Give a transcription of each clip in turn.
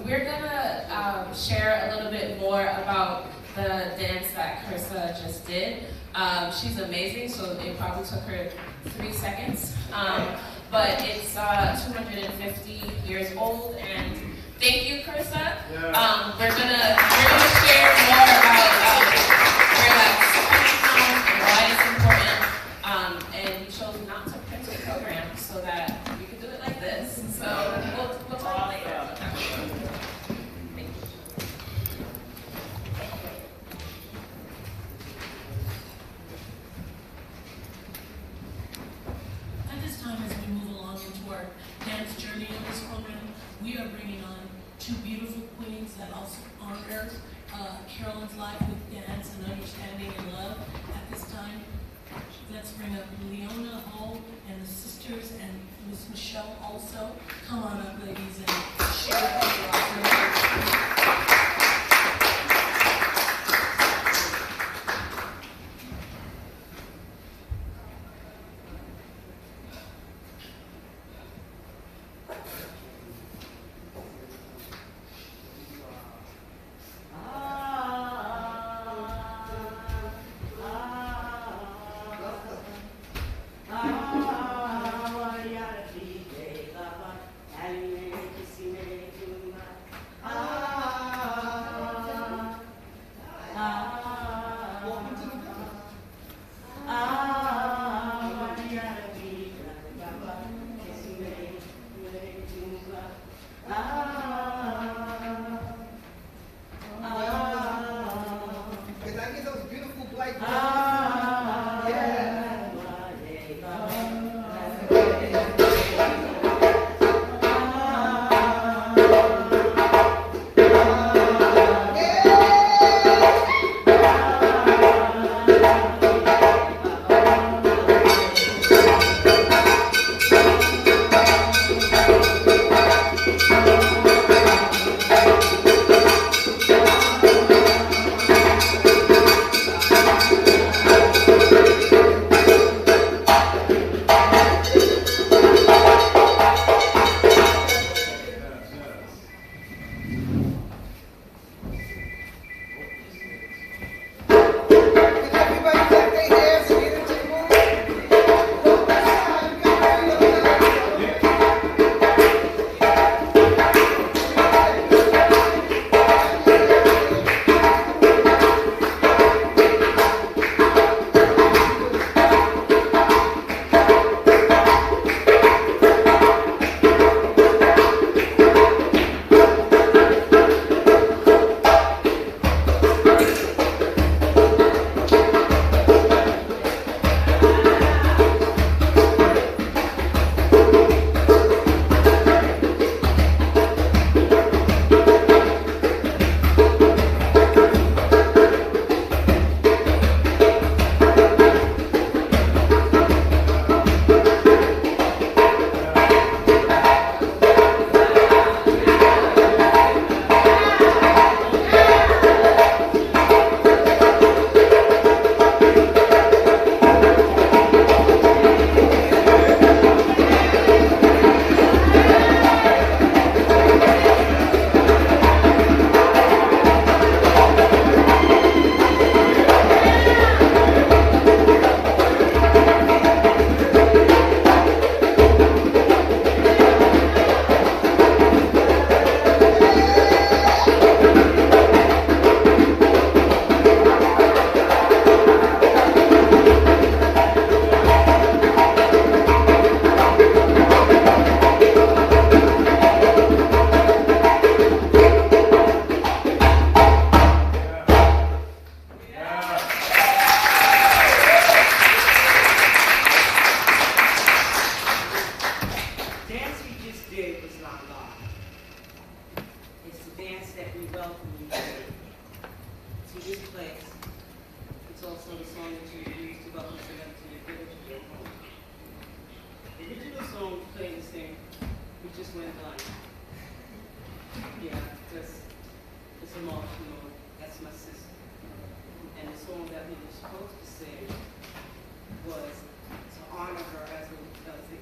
We're gonna share a little bit more about the dance that Carissa just did. She's amazing, so it probably took her 3 seconds. But it's 250 years old, and thank you, Carissa. We're gonna share more about where that's coming from and why it's important. And we chose not to print a program so that we could do it like this. So we'll talk later. Thank you. At this time, as we move along into our dance journey in this program, we are bringing on two beautiful queens that also honor Carolyn's life with dance and understanding and love. At this time, let's bring up Leona Hall and the sisters and Miss Michelle also. Come on up, ladies, and share what you're offering.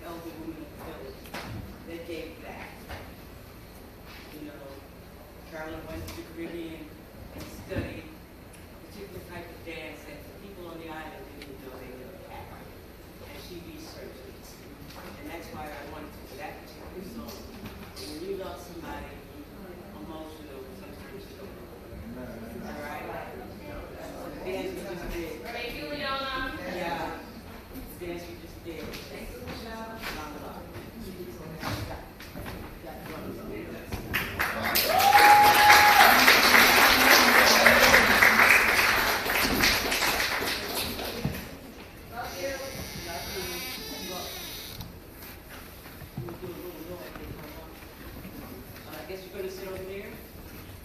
elder woman of the village that gave back. You know, Carolyn went to the Caribbean and studied a particular type of dance that the people on the island didn't know they never had. And she researched it. And that's why I wanted to do that particular song. And when you love somebody, emotional, sometimes you don't know. All right? So the dance we just did. Thank you, Leona. Yeah. The dance we just did. Thank you, Michelle.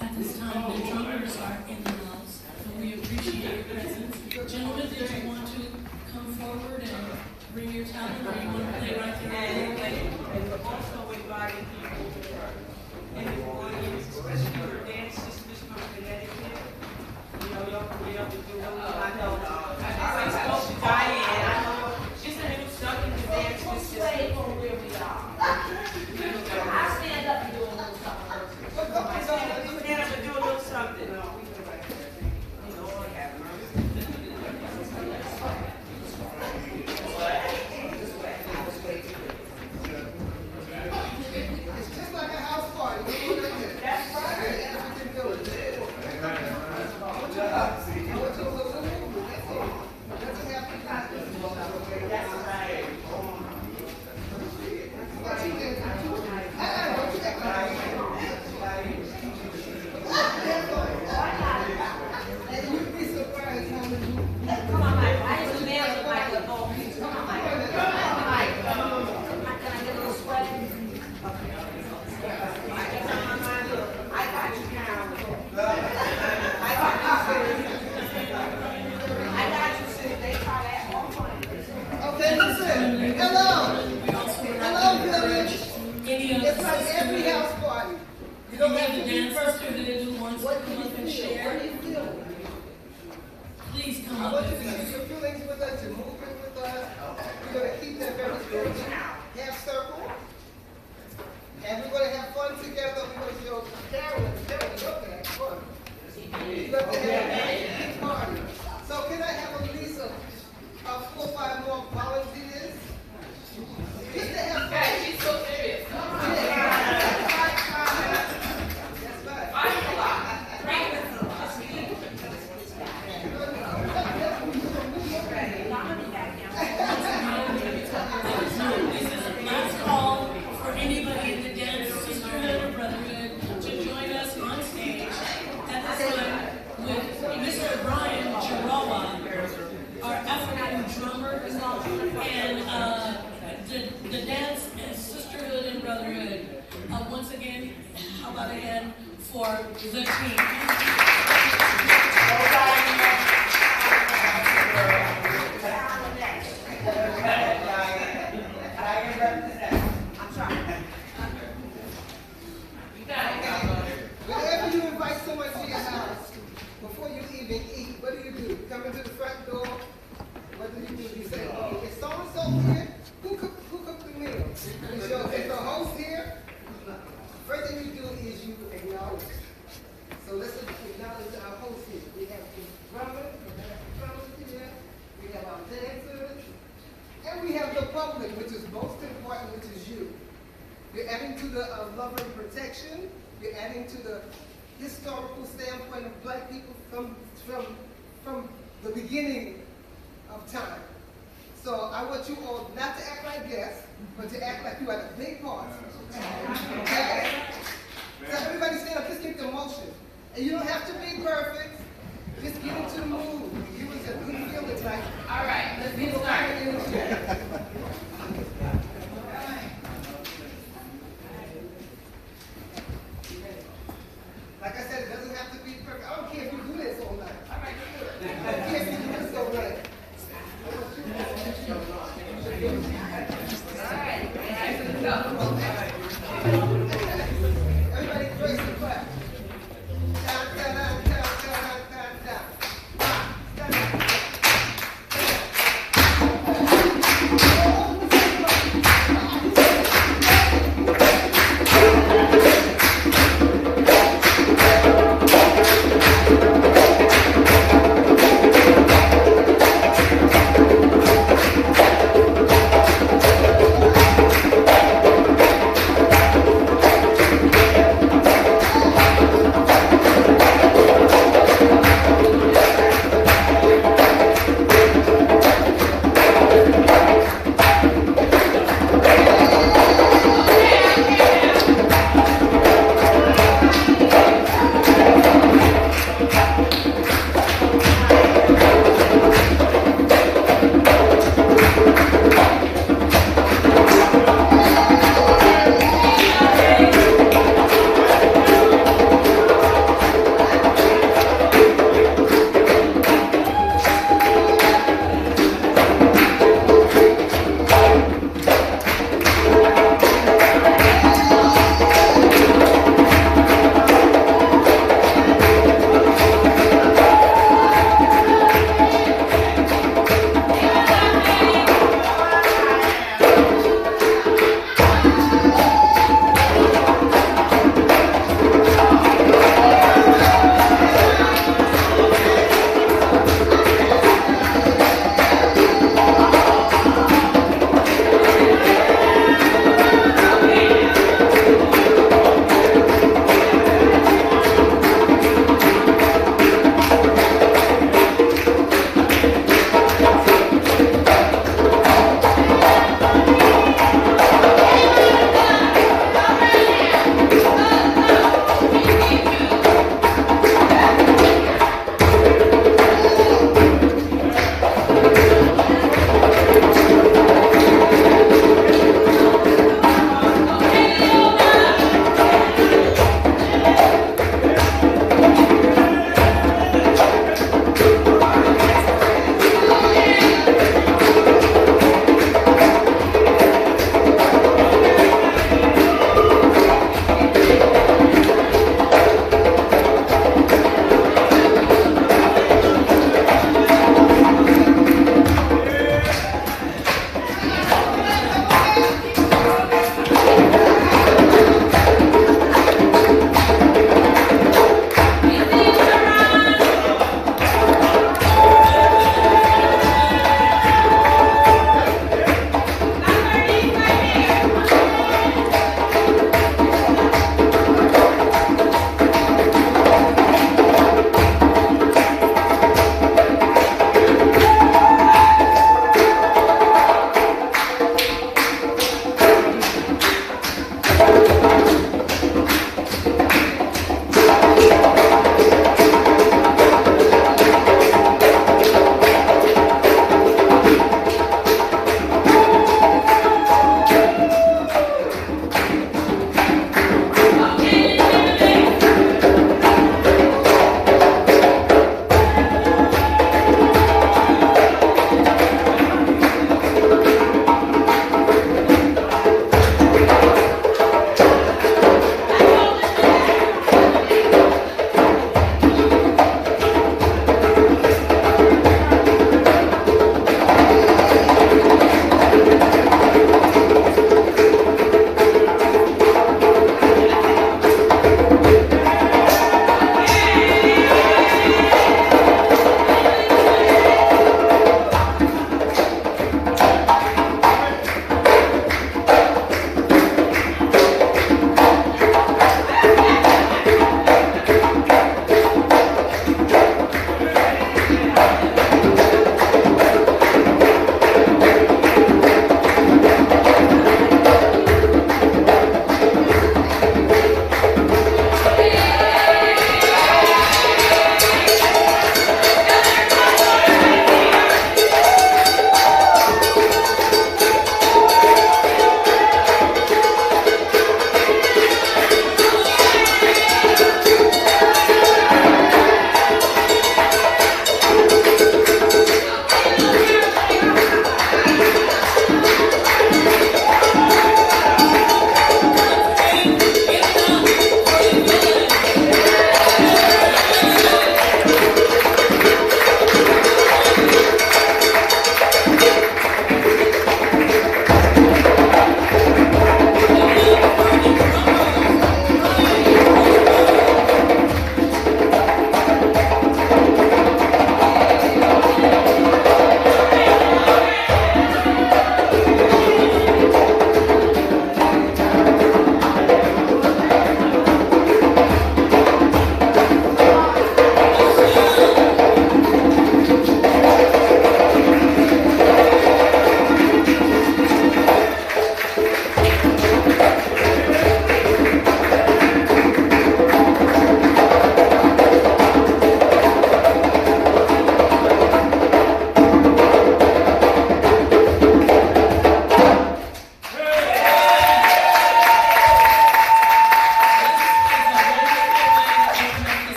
At this time, the drummers are in the house, and we appreciate your presence. Gentlemen, did you want to come forward and bring your talent, or you want to play right there? And also inviting people in the audience, especially for dance sisters from Connecticut. You know, y'all can get up and do what I know. I spoke to Diane. I know she's a little stuck in the dance system. I stand up and do a little something. Stand up and do a little something. It's just like a house party. That's right. That's what you're doing. I want you to look a little movement. That's it. It doesn't have to be That's right. what you did. Don't you act like and you'd be surprised how many Come on, Mike. I used to nail the mic with both feet. Come on, Mike. Come on, Mike. Can I get a little sweat? I got you, Carolyn. I got you, sis. They try that all morning. okay, listen. Hello. Hello, village. Any of It's like every house party. You don't have to be dance sister perfect. that who wants to What do come you up and feel? What share, do you feel? please come I up want you and to share your feelings with us, your movement with us. We're going to keep that very spiritual. Half circle. And we're going to have fun together. We're going to show Carolyn. Carolyn, you love to have fun. You love to have a big party. So can I have at least 4 or 5 more volunteers? Just to have fun. Guys, she's so serious. That's right. Five o'clock. this is a last call for anybody in the dance sisterhood or brotherhood to join us on stage at this time with Mr. Brian Jarawa, our African drummer, and the dance and sisterhood and brotherhood. Once again, how about a hand for the team? Whenever you invite someone to your house, before you even eat, what do? Come into the front door. What do? You say, oh, is so-and-so here? Who cooked the meal? Is the host here? First thing you do is you acknowledge. So let's acknowledge our host here. We have the drummers here. We have our dancers. And we have the public, which is most important, which is you. You're adding to the love and protection. You're adding to the historical standpoint of black people from the beginning of time. So I want you all not to act like guests, but to act like you had a big part. Okay? So everybody stand up, just get the motion. And you don't have to be perfect. Just get into the mood. Give us a good feeling like All right, let's get people started. coming in. Like I said, it doesn't have to be perfect. I don't care if you do this all night. I don't care if you do this all night. All right, let's go. Everybody brace and clap. Down, down, down, down, down, down, down. Down.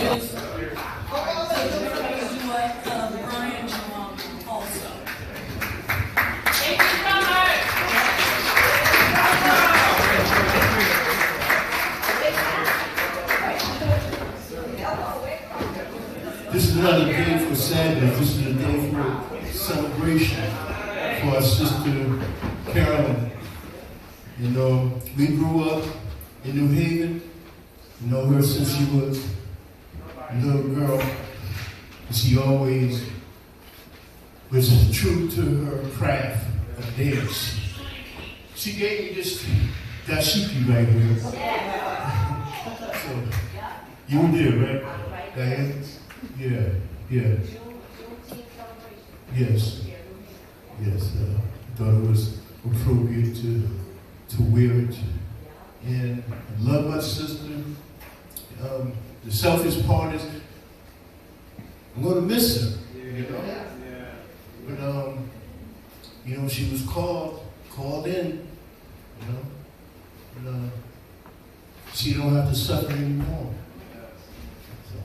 is, so we're gonna do Brian Jerome also. Thank you so much. This is not a day for sadness. This is a day for celebration for our sister Carolyn. You know, we grew up in New Haven. You know her since she was a little girl. And she always was true to her craft of dance. She gave me this dashiki right here. So, you were there, right? Diane? Yeah, yeah. Yes. Yes. Thought it was appropriate to wear it. And I love my sister. The selfish part is I'm gonna miss her. You know? But you know, she was called in, you know. And she don't have to suffer anymore. So,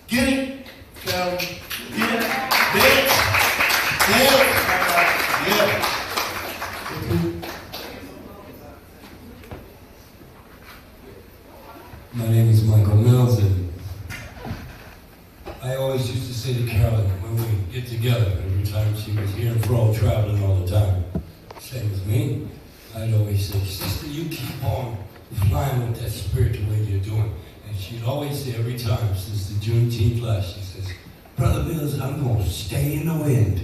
get it, Carol. Get it. Dance. Dance. Yeah. My name is Michael Mills, and I always used to say to Carolyn when we get together, every time she was here and fro traveling all the time, same as me, I'd always say, sister, you keep on flying with that spirit the way you're doing. And she'd always say every time since the Juneteenth last, she says, Brother Mills, I'm going to stay in the wind.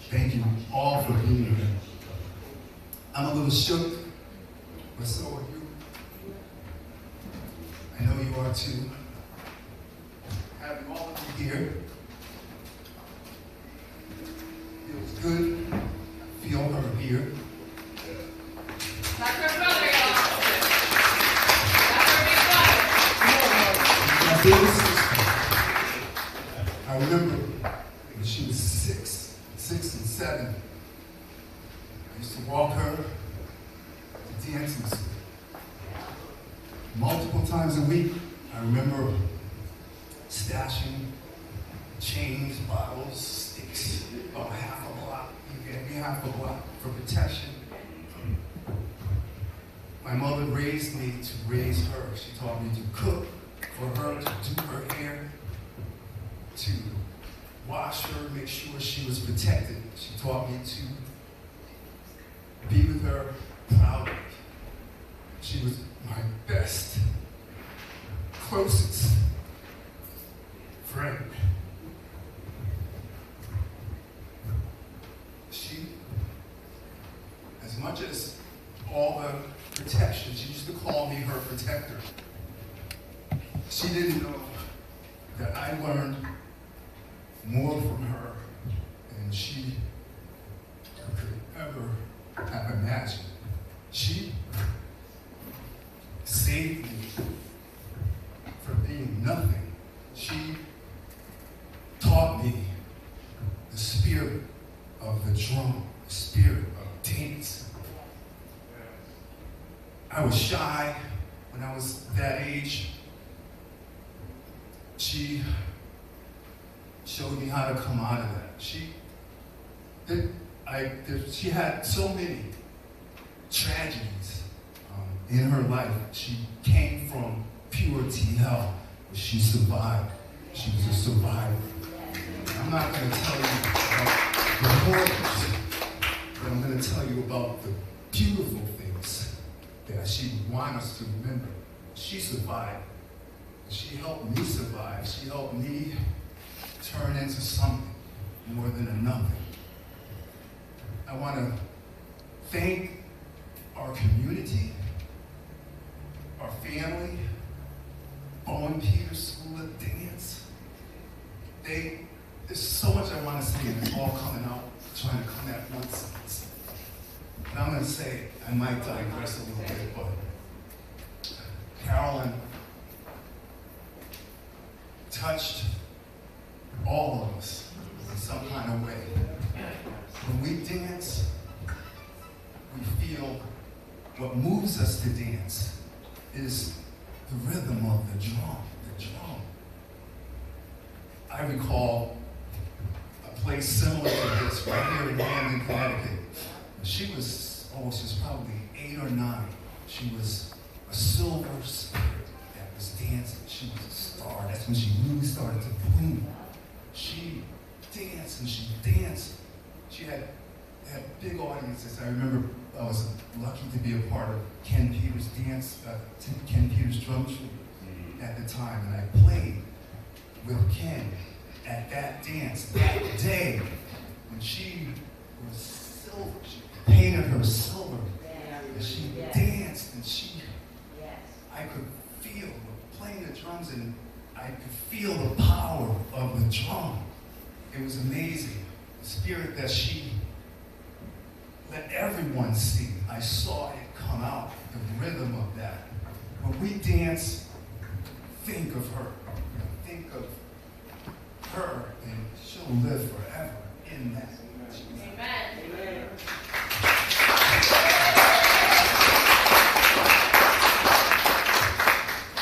Thank you all for being here. I'm a little shook, but so are you. I know you are too. Having all of you here feels good. Feel her here. That's her brother, y'all. That's her big brother. My baby sister. I remember when she was 6 and 7. I used to walk her to dances multiple times a week. I remember stashing chains, bottles, sticks, about half a block. You gave me half a block for protection. My mother raised me to raise her. She taught me to cook for her, to do her hair, to wash her, make sure she was protected. She taught me to be with her proudly. She was my best, closest I learned more from her than she could ever have imagined. She saved me from being nothing. She taught me the spirit of the drum, the spirit of dance. I was shy when I was that age. She showed me how to come out of that. She had so many tragedies in her life. She came from purity hell, but she survived. She was a survivor. I'm not going to tell you about the horrors, but I'm going to tell you about the beautiful things that she would want us to remember. She survived. She helped me survive. She helped me turn into something more than a nothing. I want to thank our community, our family, Bowen Peters School of Dance. There's so much I want to say, and it's all coming out, trying to come at once. And I'm going to say, I might digress a little bit, but Carolyn touched all of us in some kind of way. When we dance, we feel what moves us to dance is the rhythm of the drum, I recall a place similar to this right here in Camden, Connecticut. She was probably 8 or 9. She was a silver spirit that was dancing. She was a star. That's when she really started to bloom. She danced and she danced. She had big audiences. I remember I was lucky to be a part of Ken Peters' Ken Peters' drum troupe at the time, and I played with Ken at that dance that day when she was silver. She painted her silver, and she danced, and I could feel playing the drums, and I could feel the power of the drum. It was amazing. The spirit that she let everyone see. I saw it come out, the rhythm of that. When we dance, think of her. Think of her, and she'll live forever in that. Amen.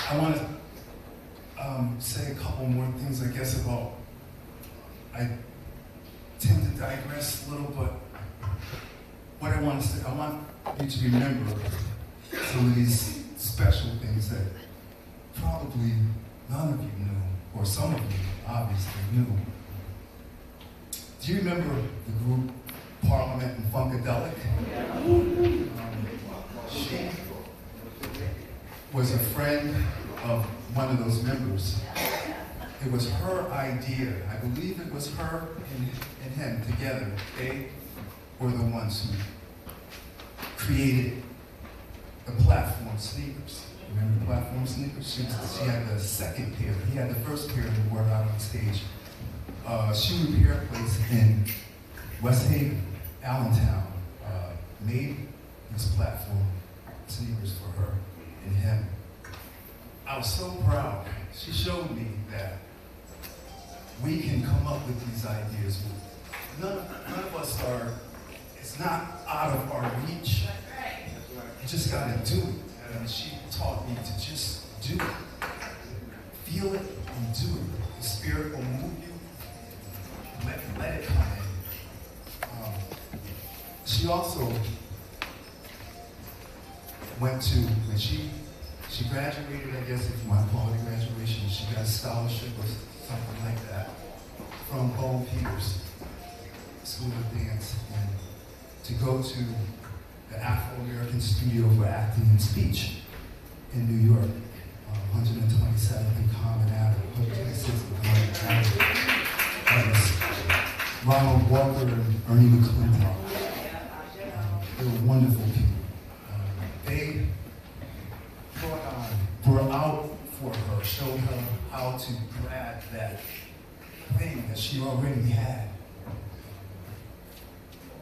I want to say a couple more things, I guess, about, I tend to digress a little, but what I want to say, I want you to remember some of these special things that probably none of you knew, or some of you obviously knew. Do you remember the group Parliament and Funkadelic? She was a friend of one of those members. It was her idea. I believe it was her and him together. They were the ones who created the platform sneakers. Remember the platform sneakers? She had the second pair. He had the first pair that wore out on stage. Shoe Repair Place in West Haven, Allentown, made this platform sneakers for her and him. I was so proud. She showed me that we can come up with these ideas. None of us are, it's not out of our reach. You just gotta do it. And she taught me to just do it. Feel it and do it. The Spirit will move you. Let it come in. She also went to, when she graduated, I guess, if you want to call it a graduation, she got a scholarship or something like that from Bowen Peters School of Dance, and to go to the Afro-American Studio for Acting and Speech in New York, 127th and Common Avenue, 126th and Common Avenue. That was Ronald Walker and Ernie McClintock. They were wonderful people. They were out for her, showed her how to grab that thing that she already had.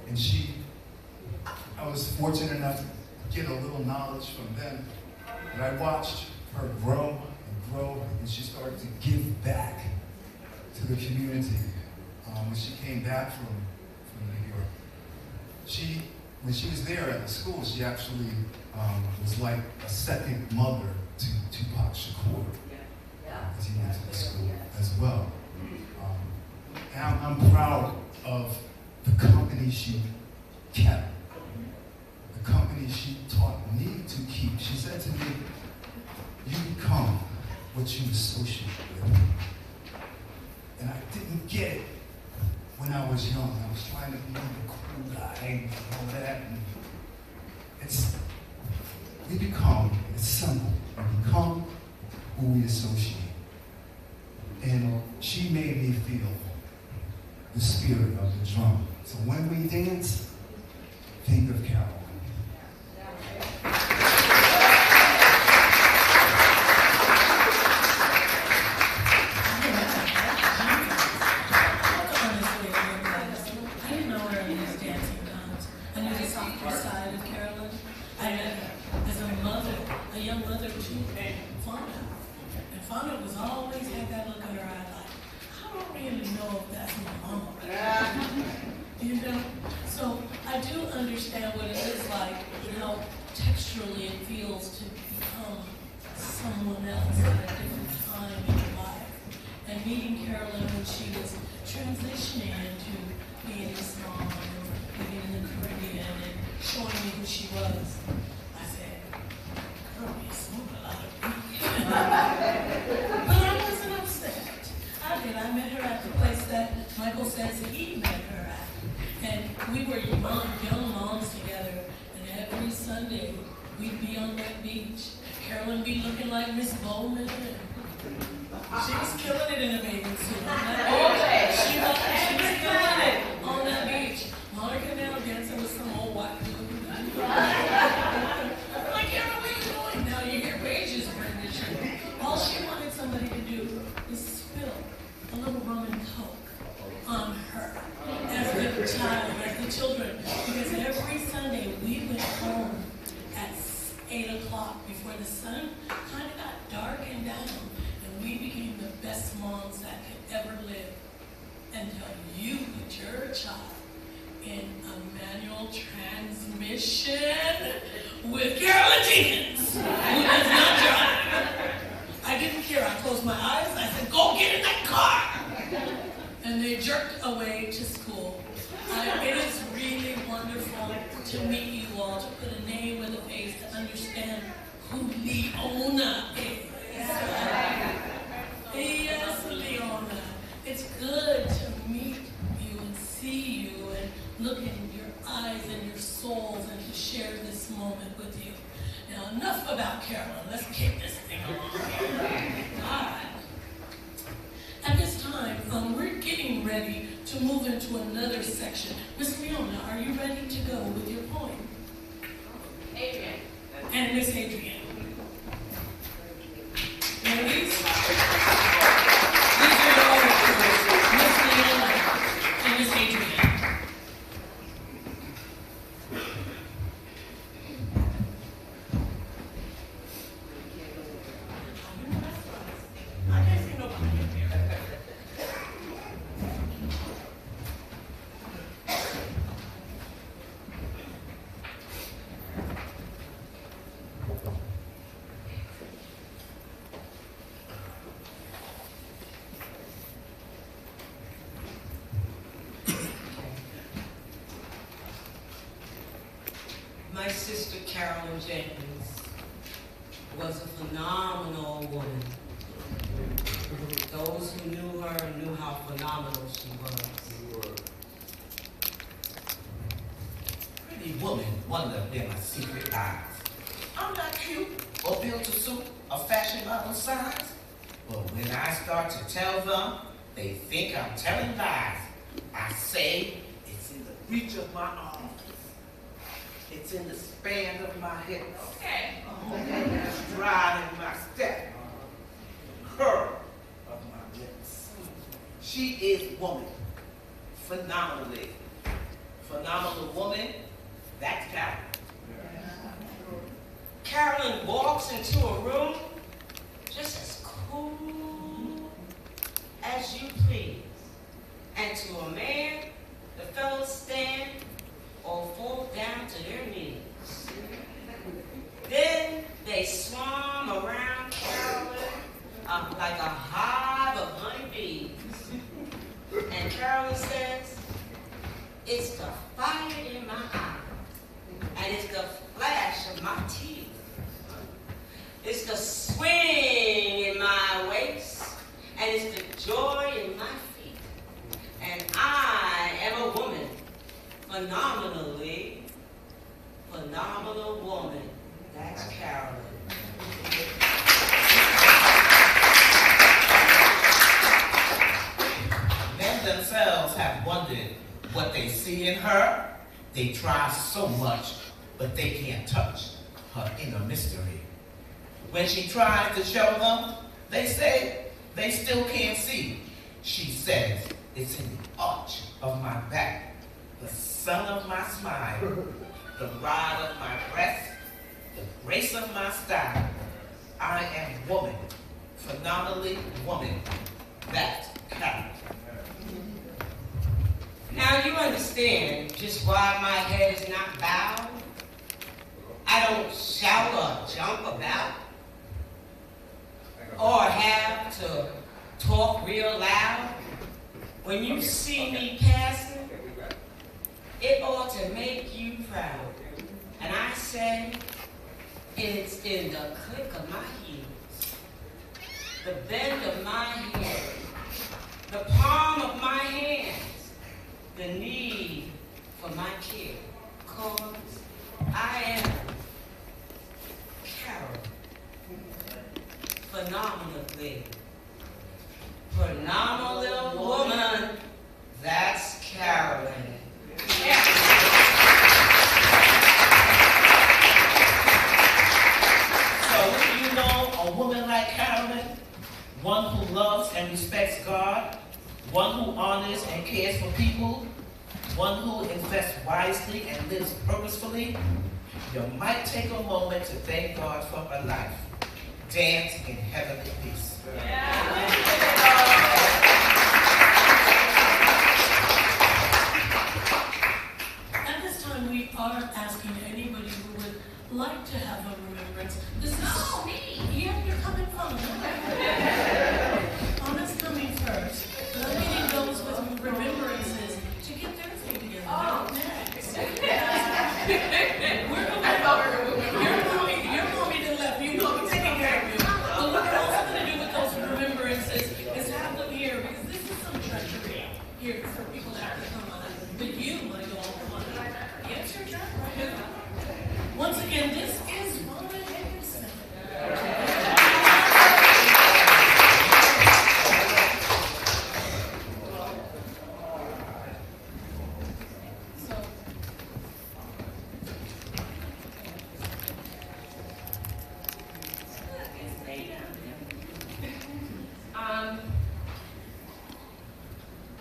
And I was fortunate enough to get a little knowledge from them. And I watched her grow and grow, and she started to give back to the community. When she came back from New York, when she was there at the school, she actually was like a second mother to Tupac Shakur, because he went to the school as well. And I'm proud of the company she kept, the company she taught me to keep. She said to me, you become what you associate with. And I didn't get it when I was young. I was trying to be the cool guy and all that. And it's simple. We become who we associate. And she made me feel the spirit of the drum. So when we dance, think of Carol. My sister Carolyn Jenkins was a phenomenal woman. Those who knew her knew how phenomenal she was. Pretty woman wonder they're my secret eyes. I'm not cute or built to suit a fashion model size, but when I start to tell them, they think I'm telling lies. I say it's in the reach of my arms. It's in the span of my hips. Okay. Stride in my step. Curve of my She is woman. Phenomenally. Phenomenal woman. That's Carolyn. Carolyn walks into a room just as cool as you please. And to a man, the fellows stand or fall down to their knees. Then they swarm around Carolyn like a hive of honeybees. And Carolyn says, it's the fire in my eye, and it's the flash of my teeth. It's the swing in my waist, and it's the joy in my feet. And I am a woman, phenomenally phenomenal woman. That's Carolyn. Men themselves have wondered what they see in her. They try so much, but they can't touch her inner mystery. When she tries to show them, they say they still can't see. She says it's in the arch of my back, the sun of my smile, the ride of my breath, the grace of my style. I am woman, phenomenally woman. That's Carolyn. Now you understand just why my head is not bowed. I don't shout or jump about, or have to talk real loud. When you see me passing, it ought to make you proud. And I say, it's in the click of my heels, the bend of my head, the palm of my hands, the need for my care, 'cause I am Carolyn, phenomenally phenomenal woman. That's Carolyn. Yeah. So do you know a woman like Carolyn? One who loves and respects God, one who honors and cares for people, one who invests wisely and lives purposefully. You might take a moment to thank God for her life. Dance in heavenly peace. At this time, we are asking anybody who would like to have a remembrance. This is me. Yeah, you're coming from. Anna's coming first. Limiting those with remembrances to get their thing together. Oh, next. You're going to left. You will be taking care of you. But what we're also going to do with those remembrances is have them here, because this is some treachery here for people that have to come on. But you want to go on, come on. Yes, your turn right now. Once again, this is Mama Henderson.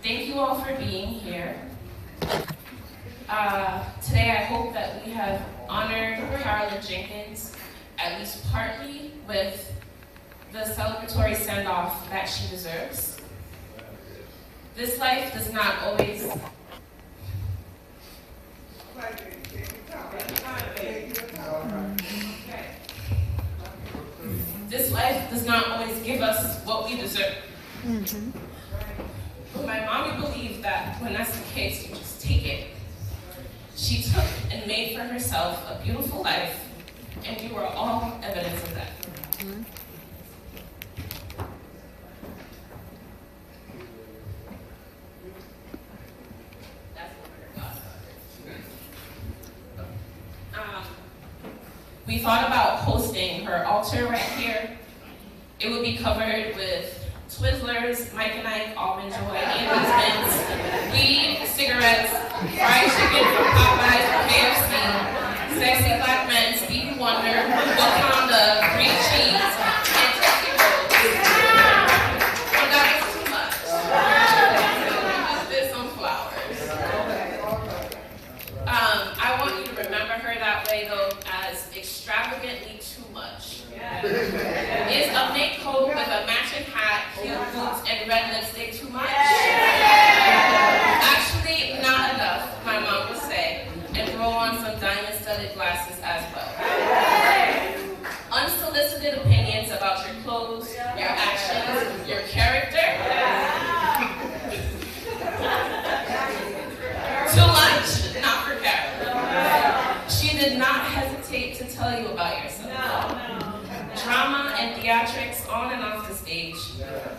Thank you all for being here. Today I hope that we have honored Carolyn Jenkins, at least partly, with the celebratory send-off that she deserves. This life does not always... This life does not always give us what we deserve. But my mommy believed that when that's the case, you just take it. She took and made for herself a beautiful life, and you are all evidence of that. We thought about hosting her altar right here. It would be covered with Twizzlers, Mike and Ike, Almond Joy, Andy's Mints, weed, cigarettes, fried chicken from Popeyes, from KFC, sexy black men, Stevie Wonder, Wakanda, green cheese, and Tootsie Rolls. Well, that is too much. lipstick too much? Actually, not enough, my mom would say, and throw on some diamond-studded glasses as well. Unsolicited opinions about your clothes, your actions, your character. Too much? Not for Carolyn. She did not hesitate to tell you about yourself. Drama and theatrics on and off the stage.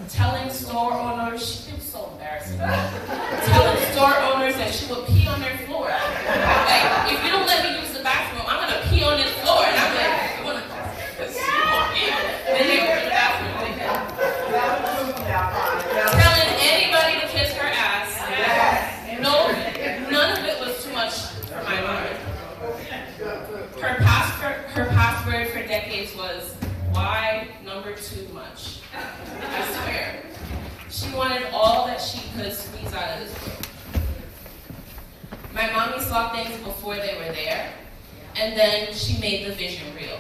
Telling store owners, she was so embarrassing. Telling store owners that she would pee on their floor. Like, if you don't let me use the bathroom, I'm gonna pee on this floor. And I'm like, you wanna then they go to the bathroom. Telling anybody to kiss her ass. No, none of it was too much for my mom. Her password for decades was, why number too much? I swear. She wanted all that she could squeeze out of this world. My mommy saw things before they were there, and then she made the vision real.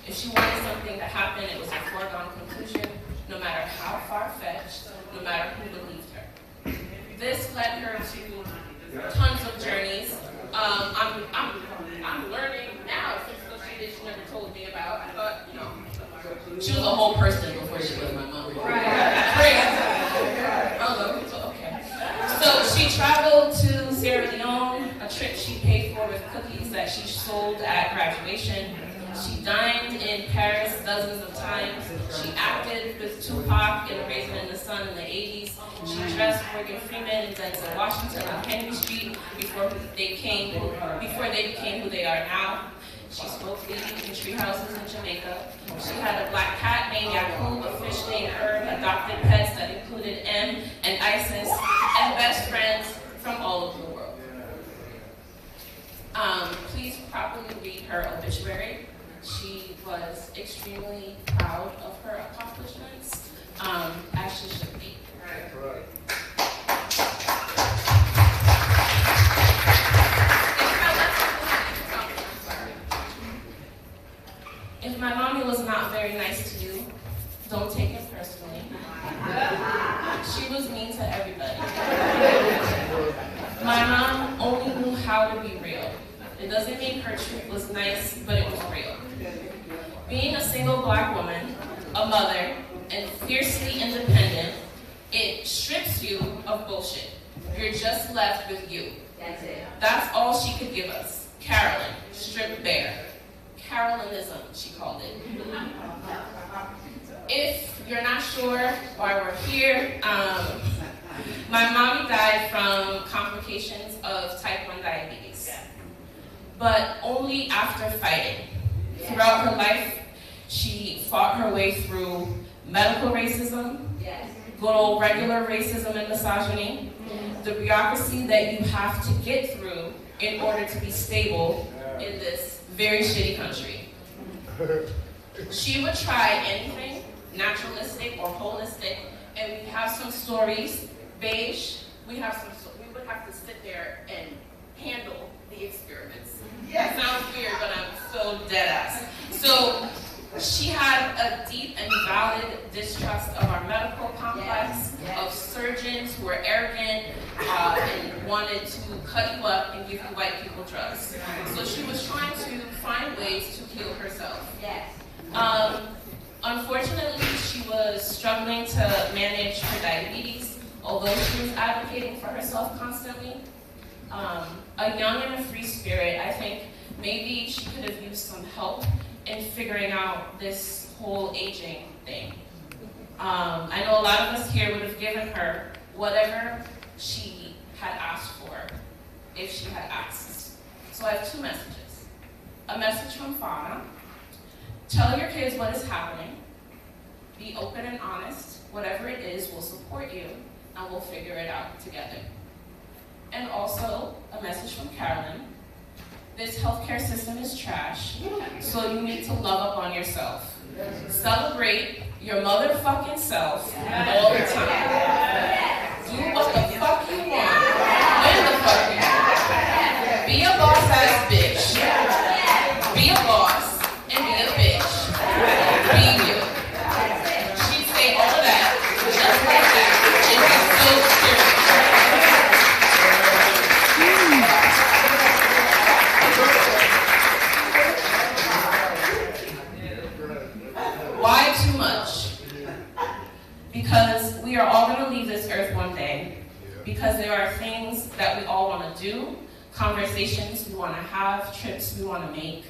If she wanted something to happen, it was a foregone conclusion, no matter how far-fetched, no matter who believed her. This led her to tons of journeys. I'm learning now, since she never told me about. I thought, she was a whole person before she was my mom. Crazy. Okay. So she traveled to Sierra Leone, a trip she paid for with cookies that she sold at graduation. She dined in Paris dozens of times. She acted with Tupac in Raisin in the Sun in the 80s. She dressed Morgan Freeman and Denzel Washington on Henry Street before they became who they are now. She smoked weed in tree houses in Jamaica. She had a black cat named Yakub, a fish named Herb, adopted pets that included M and Isis, and best friends from all over the world. Please properly read her obituary. She was extremely proud of her accomplishments, as she should be. If my mommy was not very nice to you, don't take it personally. She was mean to everybody. My mom only knew how to be real. It doesn't mean her truth was nice, but it was real. Being a single black woman, a mother, and fiercely independent, it strips you of bullshit. You're just left with you. That's it. That's all she could give us. Carolyn, stripped bare. Carolinism, she called it. If you're not sure why we're here, my mommy died from complications of type 1 diabetes, but only after fighting. Throughout her life, she fought her way through medical racism, good old regular racism and misogyny, the bureaucracy that you have to get through in order to be stable in this very shitty country. She would try anything, naturalistic or holistic, and we have some stories, beige, we would have to sit there and handle the experiments. It sounds weird, but I'm so dead ass. So she had a deep and valid distrust of our medical complex, of surgeons who were arrogant and wanted to cut you up and give you white people drugs. So she was trying to find ways to heal herself. Unfortunately, she was struggling to manage her diabetes, although she was advocating for herself constantly. A young and a free spirit, I think maybe she could have used some help in figuring out this whole aging thing. I know a lot of us here would have given her whatever she had asked for, if she had asked. So I have two messages. A message from Fauna. Tell your kids what is happening. Be open and honest. Whatever it is, we'll support you, and we'll figure it out together. And also, a message from Carolyn. This healthcare system is trash, so you need to love up on yourself. Celebrate your motherfucking self all the time. Do what the fuck you want, when the fuck you want. Be a boss-ass bitch. Be a boss, and be a bitch. Be you. She'd say all of that, just like that, in all gonna leave this earth one day, because there are things that we all wanna do, conversations we wanna have, trips we wanna make.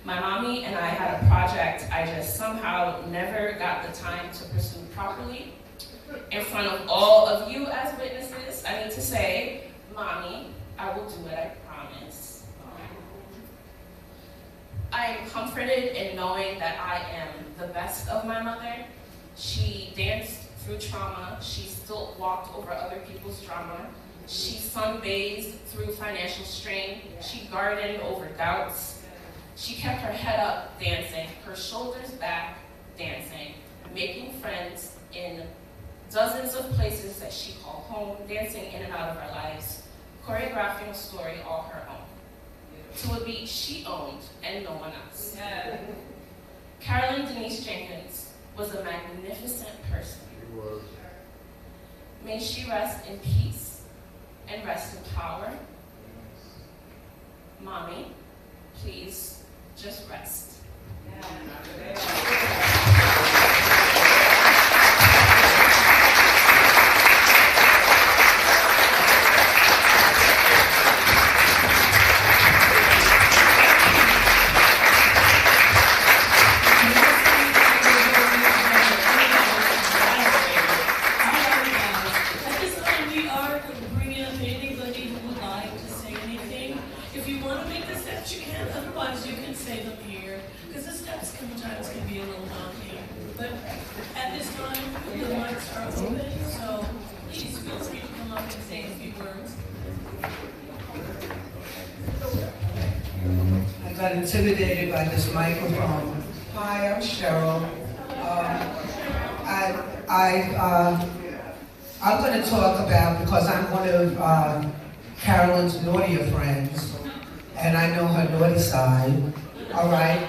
My mommy and I had a project I just somehow never got the time to pursue properly. In front of all of you as witnesses, I need to say, Mommy, I will do it, I promise. I am comforted in knowing that I am the best of my mother. She danced through trauma. She still walked over other people's trauma. She sunbathed through financial strain. She gardened over doubts. She kept her head up dancing, her shoulders back dancing, making friends in dozens of places that she called home, dancing in and out of our lives, choreographing a story all her own, to a beat she owned and no one else. Yeah. Carolyn Denise Jenkins was a magnificent person. May she rest in peace and rest in power. Mommy, please just rest. Intimidated by this microphone. Hi, I'm Cheryl. I'm going to talk about, because I'm one of Carolyn's naughtier friends, and I know her naughty side, all right?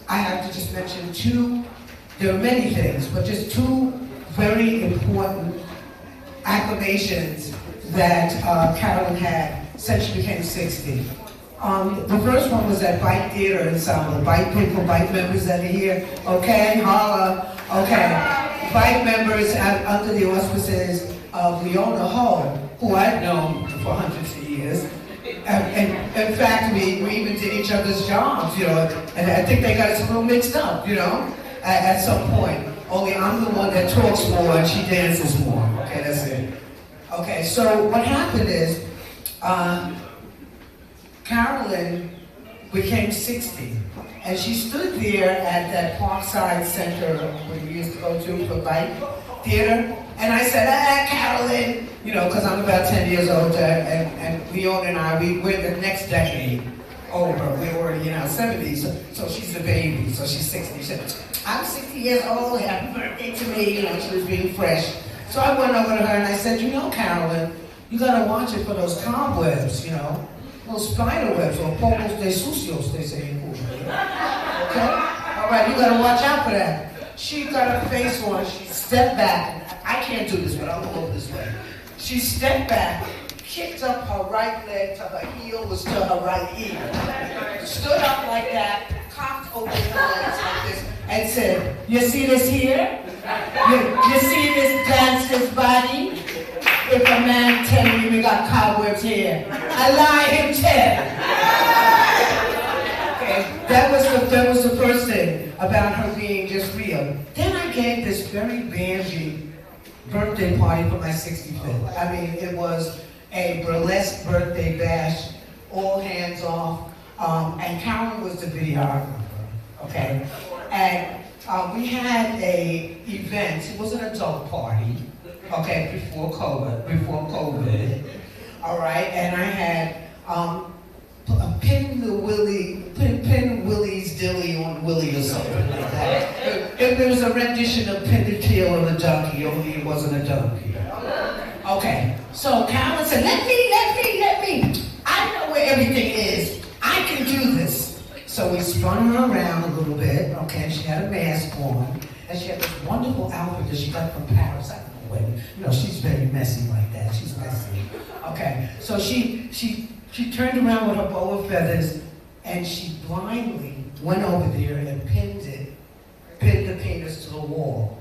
I have to just mention two, there are many things, but just two very important acclamations that Carolyn had since she became 60. The first one was at Bike Theater Ensemble. Bike people, Bike members that are here, okay, holla, okay. Bike members under the auspices of Leona Ho, who I've known for hundreds of years. And in fact, we even did each other's jobs, you know, and I think they got us a little mixed up, you know, at some point. Only I'm the one that talks more and she dances more, okay, that's it. Okay, so what happened is, Carolyn became 60, and she stood there at that Parkside Center where we used to go to for Bike Theater, and I said, Carolyn, you know, because I'm about 10 years older, and Leon and I, we're the next decade over. We're already in our 70s, so she's a baby, so she's 60. She said, I'm 60 years old, happy birthday to me, you know, she was being fresh. So I went over to her and I said, you know, Carolyn, you gotta watch it for those cobwebs, you know, those spider webs, or polvos de sucios, they say in Cuba. Okay? All right, you gotta watch out for that. She got her face on, she stepped back. I can't do this, but I'll go this way. She stepped back, kicked up her right leg till her heel was to her right ear. Stood up like that, cocked over her legs like this, and said, you see this here? You see this dancer's body? If a man tell you we got cobwebs here, I lie him tell. Okay, that was the first thing about her being just real. Then I gave this very bandy birthday party for my 65th. I mean, it was a burlesque birthday bash, all hands off, and Carolyn was the videographer, okay? And we had a event, it was an adult party, okay, before COVID, all right, and I had Pin Willie's Dilly on Willie or something like that. It was a rendition of Pin the Tail on a Donkey, only it wasn't a donkey. Okay, so Carolyn said, let me. I know where everything is. I can do this. So we spun her around a little bit, okay, she had a mask on, and she had this wonderful outfit that she got from Paris. I don't know when, you know, she's very messy like that, she's messy. Okay, so she turned around with her bow of feathers, and she blindly went over there and pinned it penis to the wall.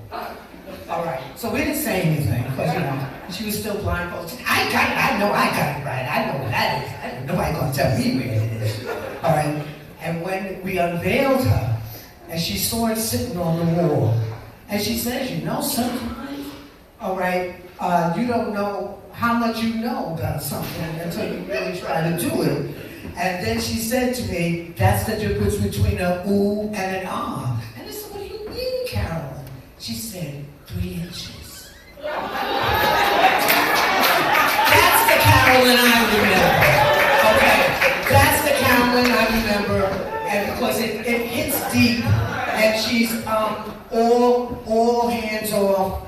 All right, so we didn't say anything, because, she was still blindfolded. She said, I know I got it right. I know what that is. Nobody gonna tell me where it is. All right, and when we unveiled her, and she saw it sitting on the wall, and she says, sometimes, all right, you don't know how much you know about something until you really try to do it. And then she said to me, that's the difference between an ooh and an ah. And I said, what do you mean, Carolyn? She said, 3 inches. That's the Carolyn I remember. Okay, that's the Carolyn I remember, and because it hits deep, and she's all hands off,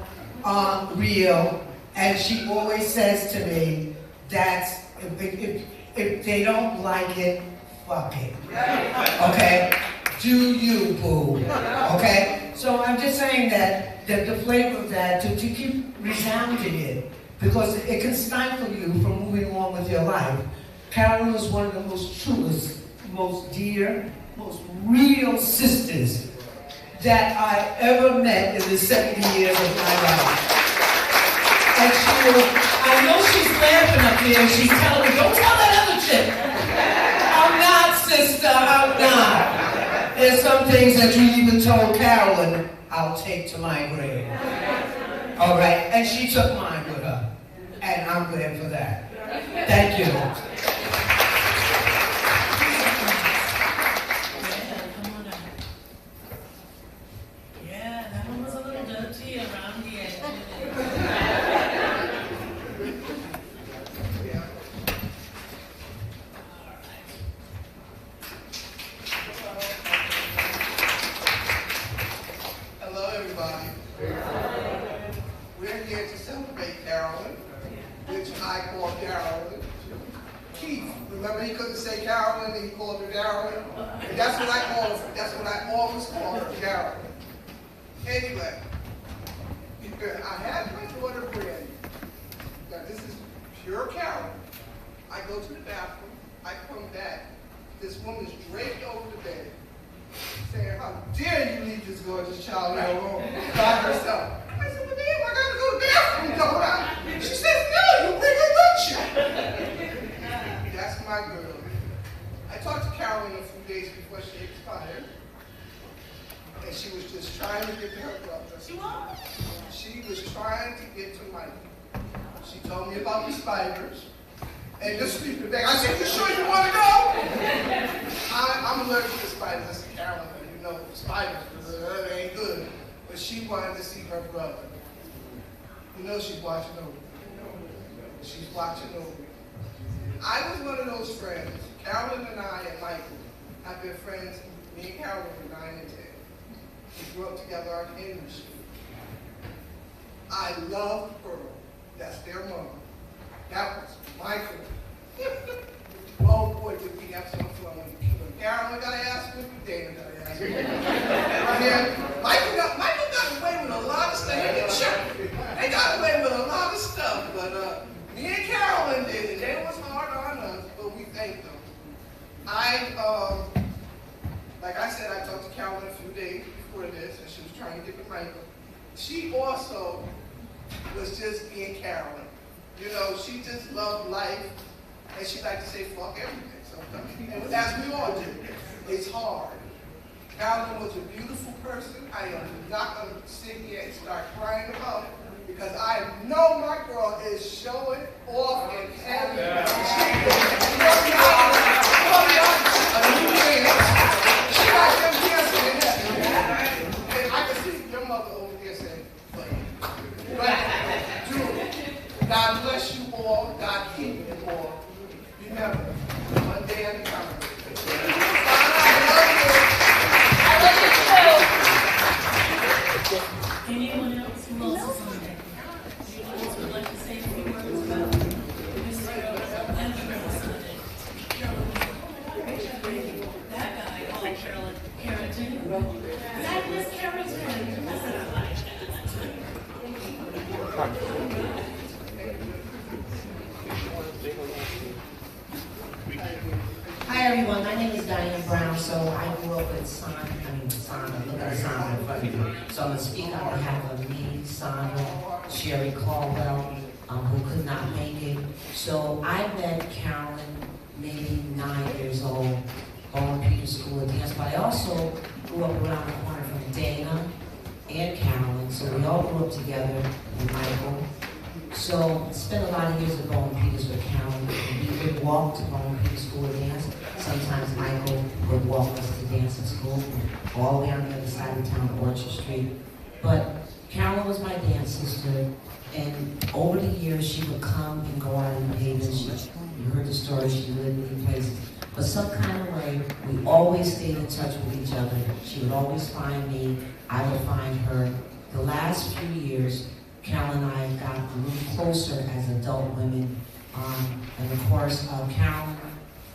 real, and she always says to me, that's if they don't like it, fuck it. Okay? Do you, boo. Okay? So I'm just saying that the flavor of that, to keep resounding it, because it can stifle you from moving on with your life. Carolyn was one of the most truest, most dear, most real sisters that I ever met in the 70 years of my life. And I know she's laughing up there, and she's telling me, don't tell that other chick. I'm not, sister, I'm not. There's some things that you even told Carolyn, I'll take to my grave. All right, and she took mine with her, and I'm glad for that. Thank you. Yeah, that one was a little dirty around the edge. Hello, everybody. We're here to celebrate Carolyn, which I call Carolyn. Keith, remember he couldn't say Carolyn, and he called her Carolyn? And that's what I call her. That's what I always call her, Carolyn. Anyway, I had my daughter Brandy. Now this is pure Carolyn. I go to the bathroom, I come back, this woman's draped over the bed, saying, how dare you leave this gorgeous child in her room by herself? I said, well, damn, I gotta go to the bathroom, don't I? She says, no, you bring her with you. That's my girl. I talked to Carolyn a few days before she expired, and she was just trying to get to her brother. She was trying to get to Mike. She told me about the spiders and the sleeping bag. I said, you sure you want to go? I'm allergic to spiders. I said, Carolyn, spiders, it ain't good. But she wanted to see her brother. She's watching over. She's watching over. I was one of those friends. Carolyn and I and Michael have been friends. Me and Carolyn were 9 and 10. We grew up together on Henry Street. I love Pearl. That's their mom. That was Michael. Oh boy, did we have some fun when Carolyn got ass with me, Dana got ass with me. Michael got away with a lot of stuff. They got away with a lot of stuff, but me and Carolyn did it. They was hard on us, but we thanked them. Like I said, I talked to Carolyn a few days before this, and she was trying to get with Michael. She also was just being Carolyn. She just loved life, and she liked to say fuck everything sometimes. And as we all do, it's hard. Carolyn was a beautiful person. I am not going to sit here and start crying about it, because I know my girl is showing off in heaven. She got them dancing in heaven. And I can see your mother over here saying, but God bless you all. God keep you all. Remember, one day at a time. Anyone else who else is on there? Anyone else would like to say a few words about Mr. Andrew Sunday? Carolyn, that guy called Carolyn Carrington. That was Carrington. That's what I like. Hi everyone, my name is Diane Brown. So I grew up with Simon, look at Simon in front of me. you. So I'm going to speak on behalf of me, Sandra, Sherry Caldwell, who could not make it. So I met Carolyn maybe 9 years old, going to Peters School of Dance, but I also grew up around the corner from Dana and Carolyn, so we all grew up together, and Michael. So I spent a lot of years at Bowling Peters with Carolyn. We would walk to Bowling Peters School of Dance. Sometimes Michael would walk us to dance at school, all the way on the other side of town, Orchard Street. But Carolyn was my dance sister, and over the years she would come and go out in Haven. You heard the story, she lived in many places. But some kind of way, we always stayed in touch with each other. She would always find me, I would find her. The last few years, Carolyn and I got a little closer as adult women. And of course,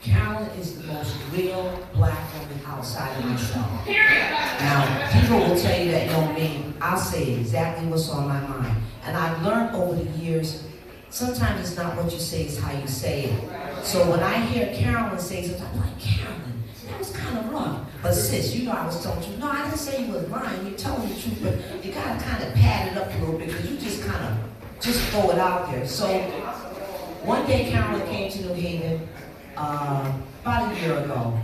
Carolyn is the most real black woman outside of myself. Now, people will tell you that know me. I'll say exactly what's on my mind. And I've learned over the years, sometimes it's not what you say, it's how you say it. So when I hear Carolyn say something, I'm like, Carolyn, that was kind of rough. But sis, you know I was telling you, no, I didn't say you was lying, you're telling the truth, but you gotta kind of pad it up a little bit because you just kind of, just throw it out there. So one day Carolyn came to New Haven about a year ago,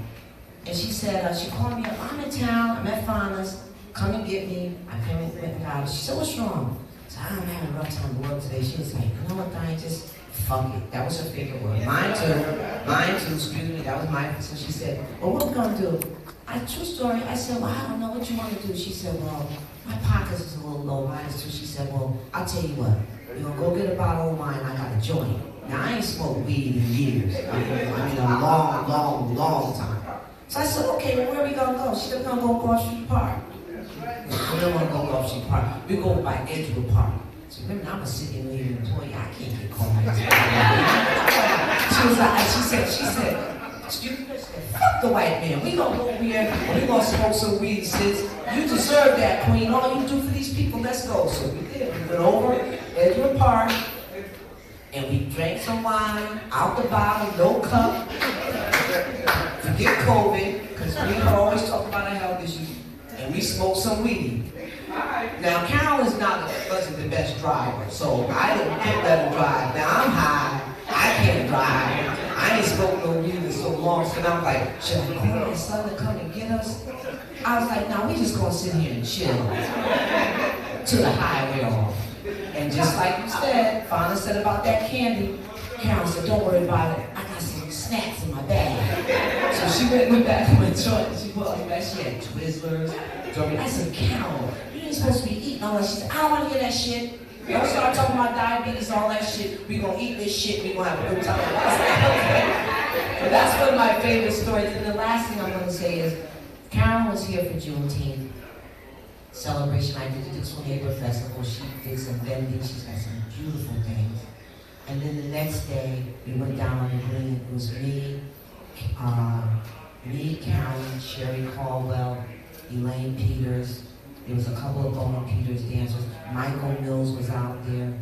and she said, she called me up, I'm in town, I'm at Fonda's, come and get me. I came and went and got her. She said, what's wrong? So I'm having a rough time at work today. She was like, you know what, Diane, just fuck it. That was her favorite word. Mine too, excuse me, that was mine. So she said, well, what we gonna do? True story, I said, well, I don't know what you want to do. She said, well, my pockets is a little low, mine is too. She said, well, I'll tell you what, you're gonna go get a bottle of wine, I got a joint. Now, I ain't smoked weed in years. I mean, a long time. So I said, okay, well, where are we gonna go? She said, we're gonna go Broad Street Park. We don't want to go Broad Street Park. We go by Edgewood Park. So remember, I'm a city lady employee. I can't get caught. She was like, she said, excuse me, fuck the white man. We gonna go over here and we gonna smoke some weed, sis. You deserve that, queen. All you do for these people, let's go. So we did. We went over Edgewood Park and we drank some wine out the bottle, no cup. Forget COVID, because we always talk about our health issues. And we smoked some weed. Now, Carol wasn't the best driver, so I didn't let her drive. Now, I'm high, I can't drive. I ain't smoked no weed in so long, so I'm like, should I call my son to come and get us? I was like, no, we just gonna sit here and chill to the highway off. And just like you said, Fonda said about that candy, Carol said, don't worry about it. I got some snacks in my bag. So she went in the back of my joint and she brought me back. She had Twizzlers. I said, Carol, you ain't supposed to be eating all that. She said, I don't want to hear that shit. Don't start talking about diabetes, all that shit. We gonna eat this shit, we gonna have a good time. I was like, okay. But that's one of my favorite stories. And the last thing I'm gonna say is, Carol was here for Juneteenth celebration. I did the Dixon Neighbor Festival. She did some vending. She's got some beautiful things. And then the next day, we went down on the green. It was me, Carolyn, Sherry Caldwell, Elaine Peters. There was a couple of Bowling Peters dancers. Michael Mills was out there.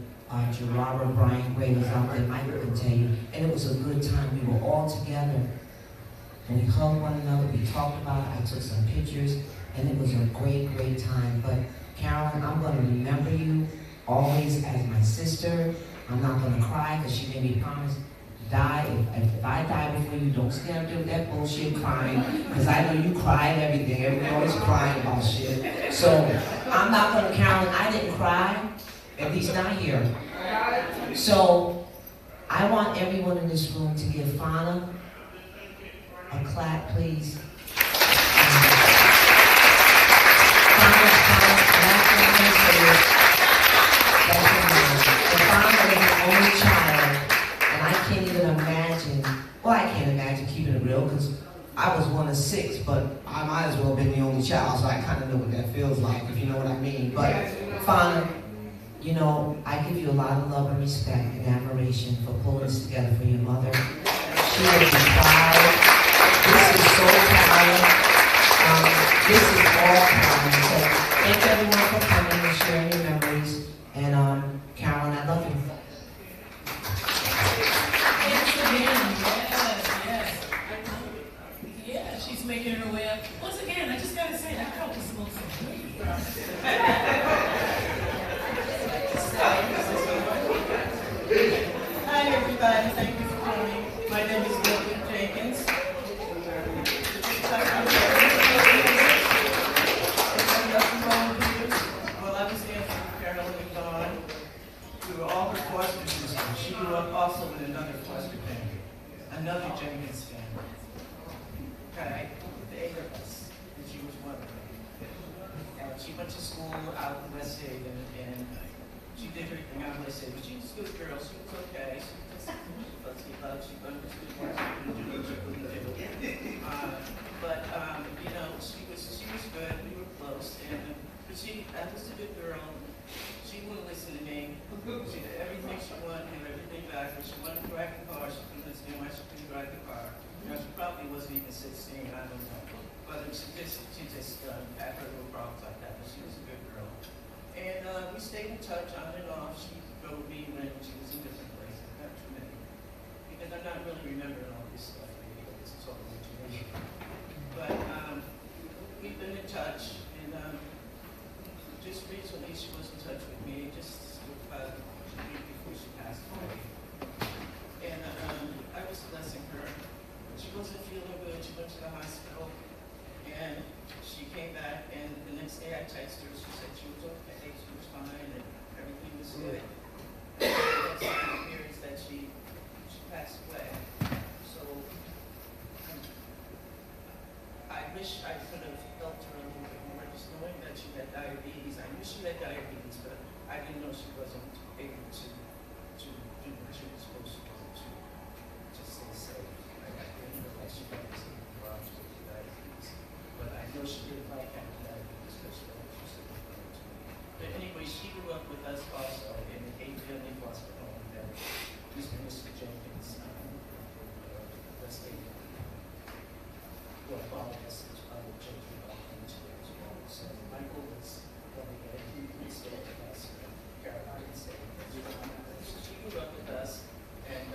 Gerard Brian Gray was out there. Michael can tell you. And it was a good time. We were all together. And we hugged one another. We talked about it. I took some pictures. And it was a great, great time. But Carolyn, I'm going to remember you always as my sister. I'm not going to cry because she made me promise. If I die before you, don't stand up there with that bullshit crying, because I know you cry and everything. Everyone always crying about shit. So I'm not gonna count. I didn't cry, at least not here. So I want everyone in this room to give Fonda a clap, please. Fonda is the only child. I can't even imagine, well, I can't imagine keeping it real because I was one of 6, but I might as well have been the only child, so I kind of know what that feels like, if you know what I mean. But, Fonda, you know, I give you a lot of love and respect and admiration for pulling this together for your mother. She was proud. This is so proud. This is all proud. So, thank everyone for coming and sharing your memories. And, Carolyn, I love you. Yeah, she's making her way up. Once again, I just gotta say, that girl can smoke some weed. Hi everybody, thank you for coming. My name is William Jenkins. Well, I was there for Carolyn Dawn. We were all her foster sisters. She grew up also with another foster family, another Jenkins family. Okay, the 8 of us, and she was one of them. And she went to school out in West Haven, and she did everything out in West Haven. She was a good girl. She was okay. She was just fuzzy love. She understood what she couldn't do, what she couldn't do. But you know, she was good. We were close, and but I was a good girl. She wouldn't listen to me. She did everything she wanted, did everything backwards. She wanted to drive the car. She couldn't understand why she couldn't drive the car. You know, she probably wasn't even 16. I don't know. But she just had her little problems like that. But she was a good girl. And we stayed in touch on and off. She drove me when she was in different places, not too many. Because I'm not really remembering all this stuff. This is all information. But we've been in touch, and just recently she was in touch with me, just about a week before she passed away. And I was blessing her. She wasn't feeling good. She went to the hospital, and she came back, and the next day I texted her. She said she was okay, she was fine, and everything was good. And the next time I hear is that she passed away. So I wish I could have helped her a little bit more, just knowing that she had diabetes. I knew she had diabetes, but I didn't know she wasn't able to do what she was supposed to do to stay safe. I didn't know that she had problems with diabetes, but I know she didn't like having diabetes because she was so important to me. But anyway, she grew up with us also in the 8-family foster home that Mr. Jenkins, West Haven, well, Bob has other children all into it as well. So Michael was going to get he stayed with us, Caroline stayed with us. So she grew up with us, and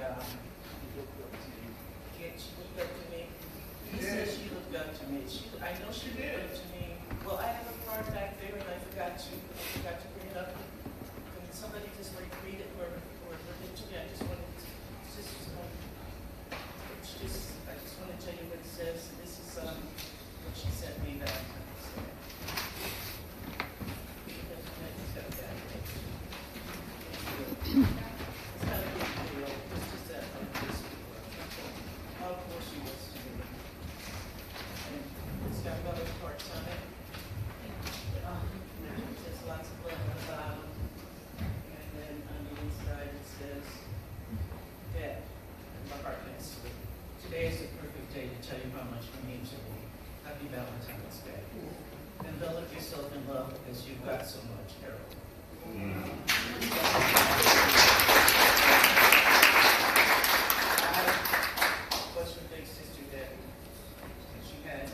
she looked up to me. He said she looked up to me. I know she looked up to me. Well, I have a card back there, and I forgot to bring it up. And somebody just like read it or look into it. I just wanted to I just want to tell you what it says. This is what she sent me back. It's not a big deal. It's just that how cool she was to me. And it's got another parts on it. There's lots of blood on the bottom. And then on the inside it says, dead. And my heart next to it. Today is a perfect day to tell you how much we mean to me. Happy Valentine's Day. Envelop yourself in love because you've got so much, Carol. What's your big sister did? She had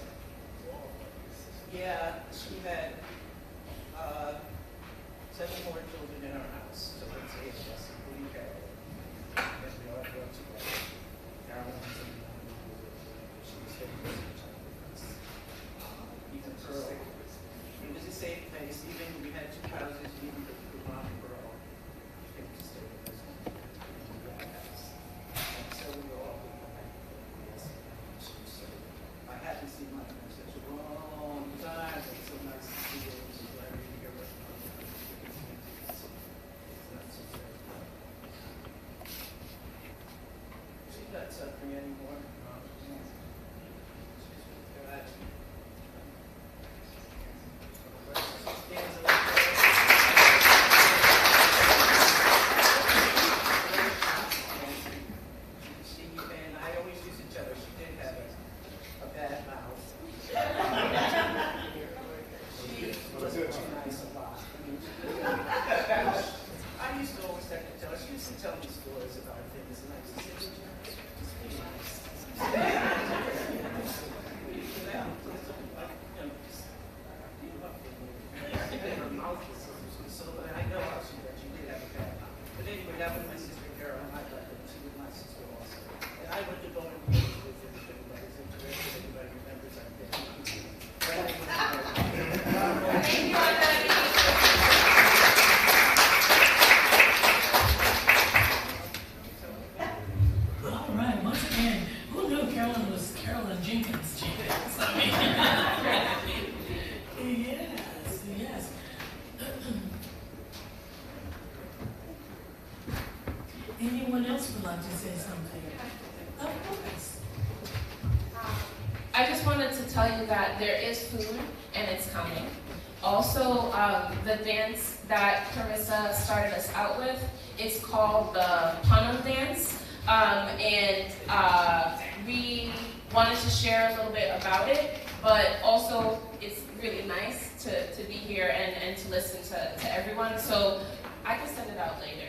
7 more children in our house. So let's say it's just including Carol. And we all grew up together. Carolyn was in she was very close to each other with us. Even Pearl. It was a safe place. Even we had 2 houses, even the mom and Pearl came to stay with us in the house. And so we were all so I hadn't seen my in such a long time. It's so nice to see you. It's glad to hear her. She's not suffering anymore. And I always used to tell her she did have a bad mouth. She wasn't too nice a lot. I used to always have to tell her. She used to tell me stories about things, and I used to say, just be nice. Her mouth was so, and I know how she did have a bad mouth. But anyway, that was my sister Carol, and I thought that she was my sister also. And I went to go and meet with her if anybody's interested, anybody remembers our day. Thank you, Anyone else would like to say something? Of course. I just wanted to tell you that there is food and it's coming. Also, the dance that Carissa started us out with is called the Panam dance. We wanted to share a little bit about it, but also it's really nice to be here and to listen to everyone. So I can send it out later,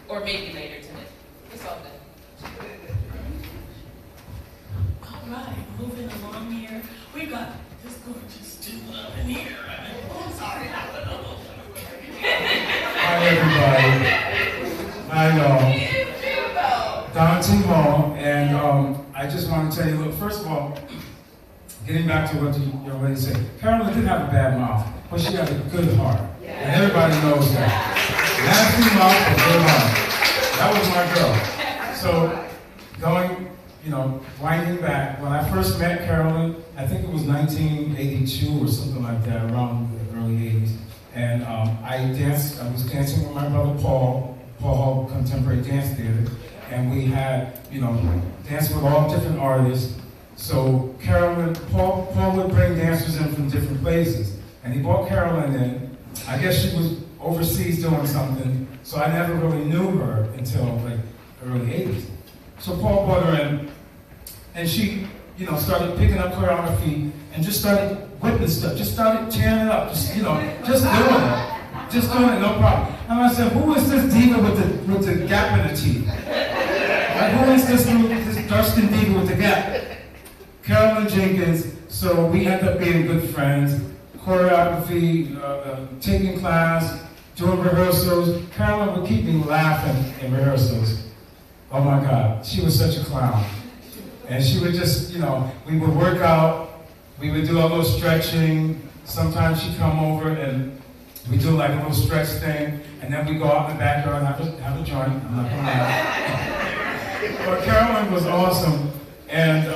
or maybe later today. It's all good. All right, moving along here. We got this gorgeous dude up in here. Oh, sorry, I went over. Hi, everybody. Hi, y'all. Don Timo, and I just want to tell you, look, first of all, getting back to what the young lady said, Carolyn didn't have a bad mouth, but she had a good heart. And everybody knows that. Nasty mouth, but good heart. That was my girl. So, going, winding back, when I first met Carolyn, I think it was 1982 or something like that, around the early 80s. And I was dancing with my brother Paul Hall Contemporary Dance Theater. And we had, dancing with all different artists. So Paul would bring dancers in from different places. And he brought Carolyn in. I guess she was overseas doing something, so I never really knew her until like early 80s. So Paul brought her in, and she, started picking up choreography and just started whipping stuff, just started tearing it up, just doing it, no problem. And I said, who is this diva with the gap in the teeth? Like, who is this Dustin diva with the gap? Carolyn Jenkins. So we ended up being good friends. Choreography, taking class, doing rehearsals. Carolyn would keep me laughing in rehearsals. Oh my God, she was such a clown. And she would just, we would work out, we would do a little stretching. Sometimes she'd come over and we do like a little stretch thing, and then we go out in the backyard and have a joint. I'm not gonna lie. But Carolyn was awesome. And,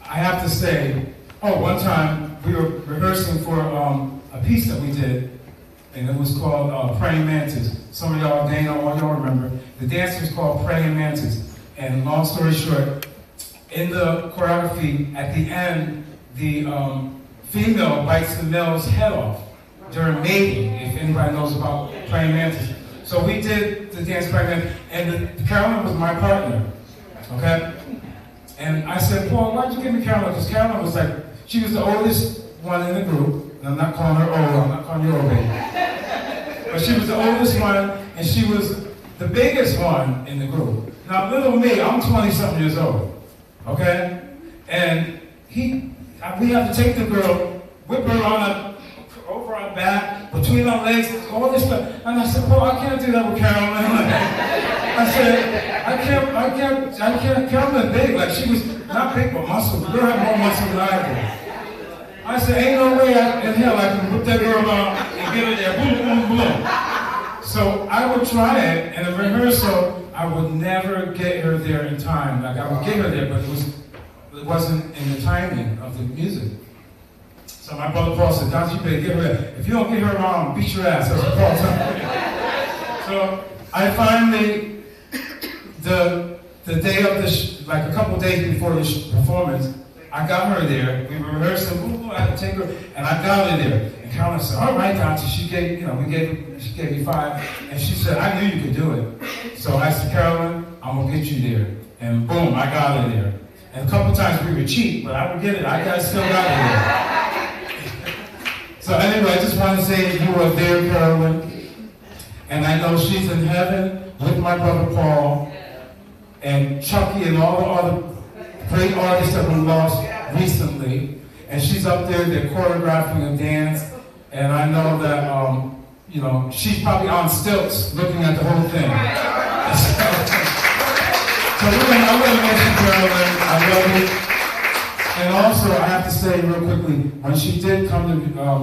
I have to say, one time we were rehearsing for a piece that we did, and it was called Praying Mantis. Some of y'all, Dana, all y'all remember. The dance was called Praying Mantis. And long story short, in the choreography, at the end, the female bites the male's head off during mating, if anybody knows about Praying Mantis. So we did the dance Praying Mantis, and Carolyn was my partner, okay? And I said, Paul, why'd you give me Carolyn? Because Carolyn was like, she was the oldest one in the group. And I'm not calling her old, I'm not calling you old, baby. But she was the oldest one, and she was the biggest one in the group. Now, little me, I'm 20-something years old, okay? And we have to take the girl, whip her on over our back, between our legs, all this stuff. And I said, Paul, I can't do that with Carolyn. I said, I can't, Carolyn big, like she was not big, but muscle. The girl had more muscle than I did. I said, ain't no way in hell I can whip that girl on and get her there, boom, boom, boom. So I would try it, and in rehearsal, I would never get her there in time. Like I would get her there, but it wasn't in the timing of the music. So my brother Paul said, Don, you better get her there. If you don't get her around, I'll beat your ass. That's what Paul told me. So I finally, the day of the, like a couple days before the performance, I got her there. We were rehearsing. I had to take her, and I got her there. And Carolyn said, "All right, Dante." She gave, she gave me 5, and she said, "I knew you could do it." So I said, "Carolyn, I'm gonna get you there." And boom, I got her there. And a couple times we were cheap, but I would get it. I still got her there. So anyway, I just want to say that you were there, Carolyn, and I know she's in heaven with my brother Paul and Chucky and all the other great artists that we lost recently, and she's up there, they're choreographing a dance, and I know that, she's probably on stilts looking at the whole thing. So I want to mention Carolyn, I love you. And also, I have to say real quickly, when she did come to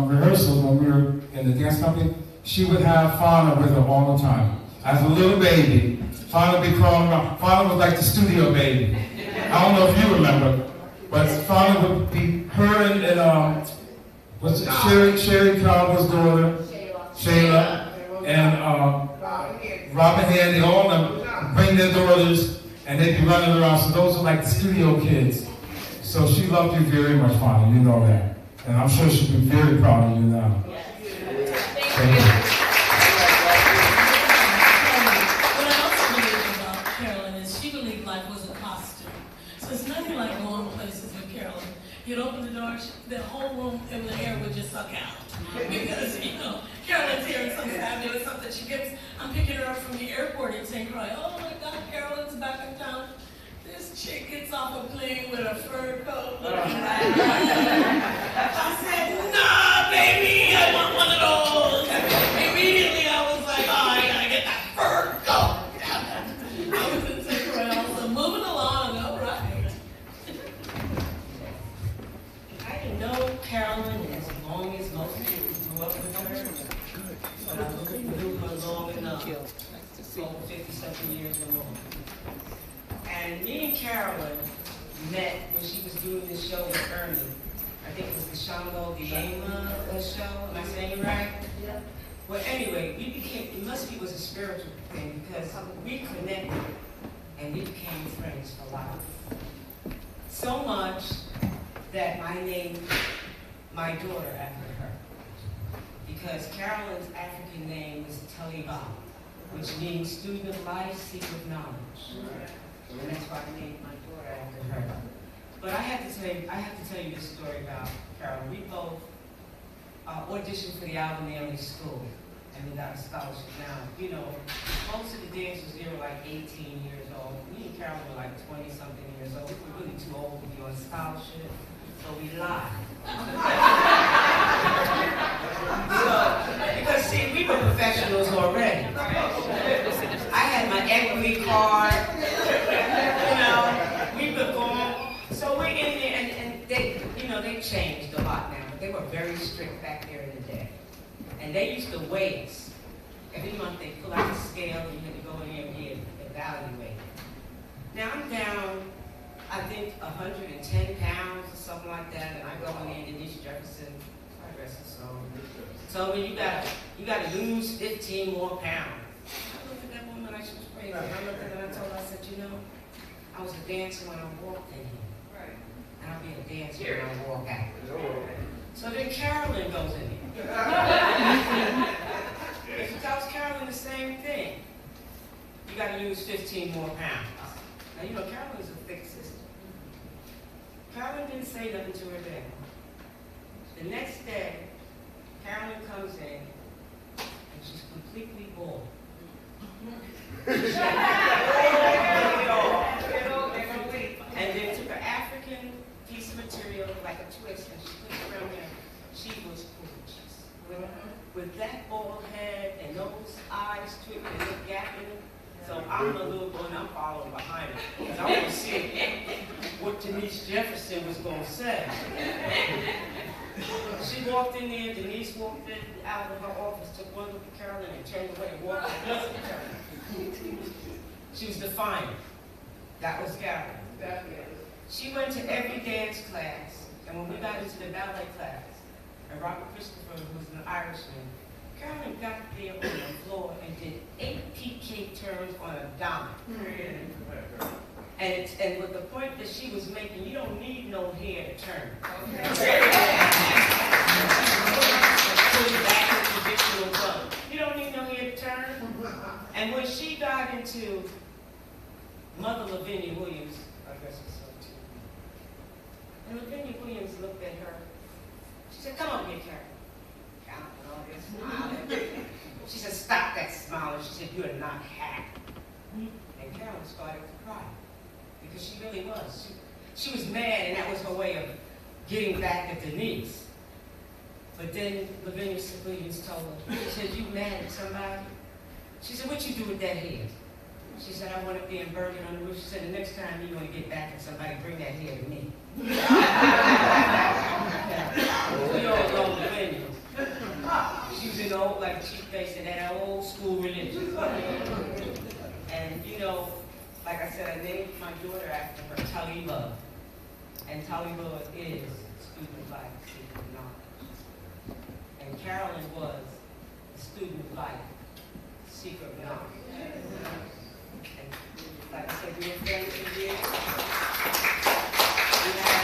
rehearsals when we were in the dance company, she would have Fauna with her all the time. As a little baby, Fauna would be crawling around. Fauna was like the studio baby. I don't know if you remember, but Fauna would be her and what's it, Sherry Calver's daughter, Shayla, and Robin Hair, they all bring their daughters, and they be running around. So those are like the studio kids. So she loved you very much, Fonda, you know that. And I'm sure she'll be very proud of you now. Thank you. What I also believe about Carolyn is she believed life was a costume. So it's nothing like going places with Carolyn. You'd open the door, the whole room and the air would just suck out. Because, Carolyn's here and something's happening with something. I'm picking her up from the airport in St. Croix. Oh my God, Carolyn's back in town. This chick gets off a plane with a fur coat. I said, nah, baby, I want one of those. Immediately I was like, oh, I gotta get that fur coat. I was in St. Croix also, moving along, all right. I didn't know Carolyn as long as most people grew up with her. But I knew her long enough, over 50-something years or more. And me and Carolyn met when she was doing this show with Ernie. I think it was the Shango Diema show. Am I saying it right? Yeah. Well, anyway, it must be was a spiritual thing because we connected and we became friends for life. So much that I named my daughter after her. Because Carolyn's African name is Taliba, which means student of life, seeker of knowledge. And that's why I named my daughter after her. But I have to tell you this story about Carolyn. We both auditioned for the Alabama School, and we got a scholarship. Now, most of the dancers there were like 18 years old. Me and Carolyn were like 20-something years old. We were really too old to be on scholarship, so we lied. Because see, we were professionals already. I had my equity card. We were going. So we're in there, and they, they changed a lot now. But they were very strict back there in the day, and they used to weigh us. Every month they pull out the scale, and you had to go in there and get evaluated. Now I'm down, I think 110 pounds or something like that, and I go in there and Denise Jefferson. So you gotta lose 15 more pounds. I looked at that woman like she was crazy. I looked at her and I told her, I said, I was a dancer when I walked in here. Right. And I'll be a dancer when I walk out. So then Carolyn goes in here. And she tells Carolyn the same thing. You gotta lose 15 more pounds. Now Carolyn's a thick sister. Carolyn didn't say nothing to her dad. The next day, Carolyn comes in, and she's completely bald. And then took an African piece of material, like a twist, and she put it around there. She was gorgeous. With that bald head and those eyes twisted and the gap in it. So I'm a little boy and I'm following behind her. Because I want to see what Denise Jefferson was going to say. She walked in there, Denise walked in out of her office, took one look at Carolyn and turned away and walked another look at Carolyn. She was defiant. That was Carolyn. She went to every dance class, and when we got into the ballet class, and Robert Christopher, who was an Irishman, Carolyn got there on the floor and did 8 PK turns on a dime. And with the point that she was making, you don't need no hair to turn. You don't need no hair to turn. And when she got into Mother Lavinia Williams, I guess it's so too. And Lavinia Williams looked at her. She said, "Come on here, Carolyn." She said, "Stop that smiling." She said, "You are not happy." And Carolyn started to cry. Because she really was. She was mad, and that was her way of getting back at Denise. But then Lavinia Williams told her, she said, "You mad at somebody?" She said, "What you do with that hair?" She said, "I want it being burned on the roof." She said, "The next time you want to get back at somebody, bring that hair to me." We all know Lavinia. She was an old, like she faced in that old school religion. And like I said, I named my daughter after her, Taliba. And Taliba is student of life, seeker of knowledge. And Carolyn was a student of life, seeker of knowledge. being friends for years. We had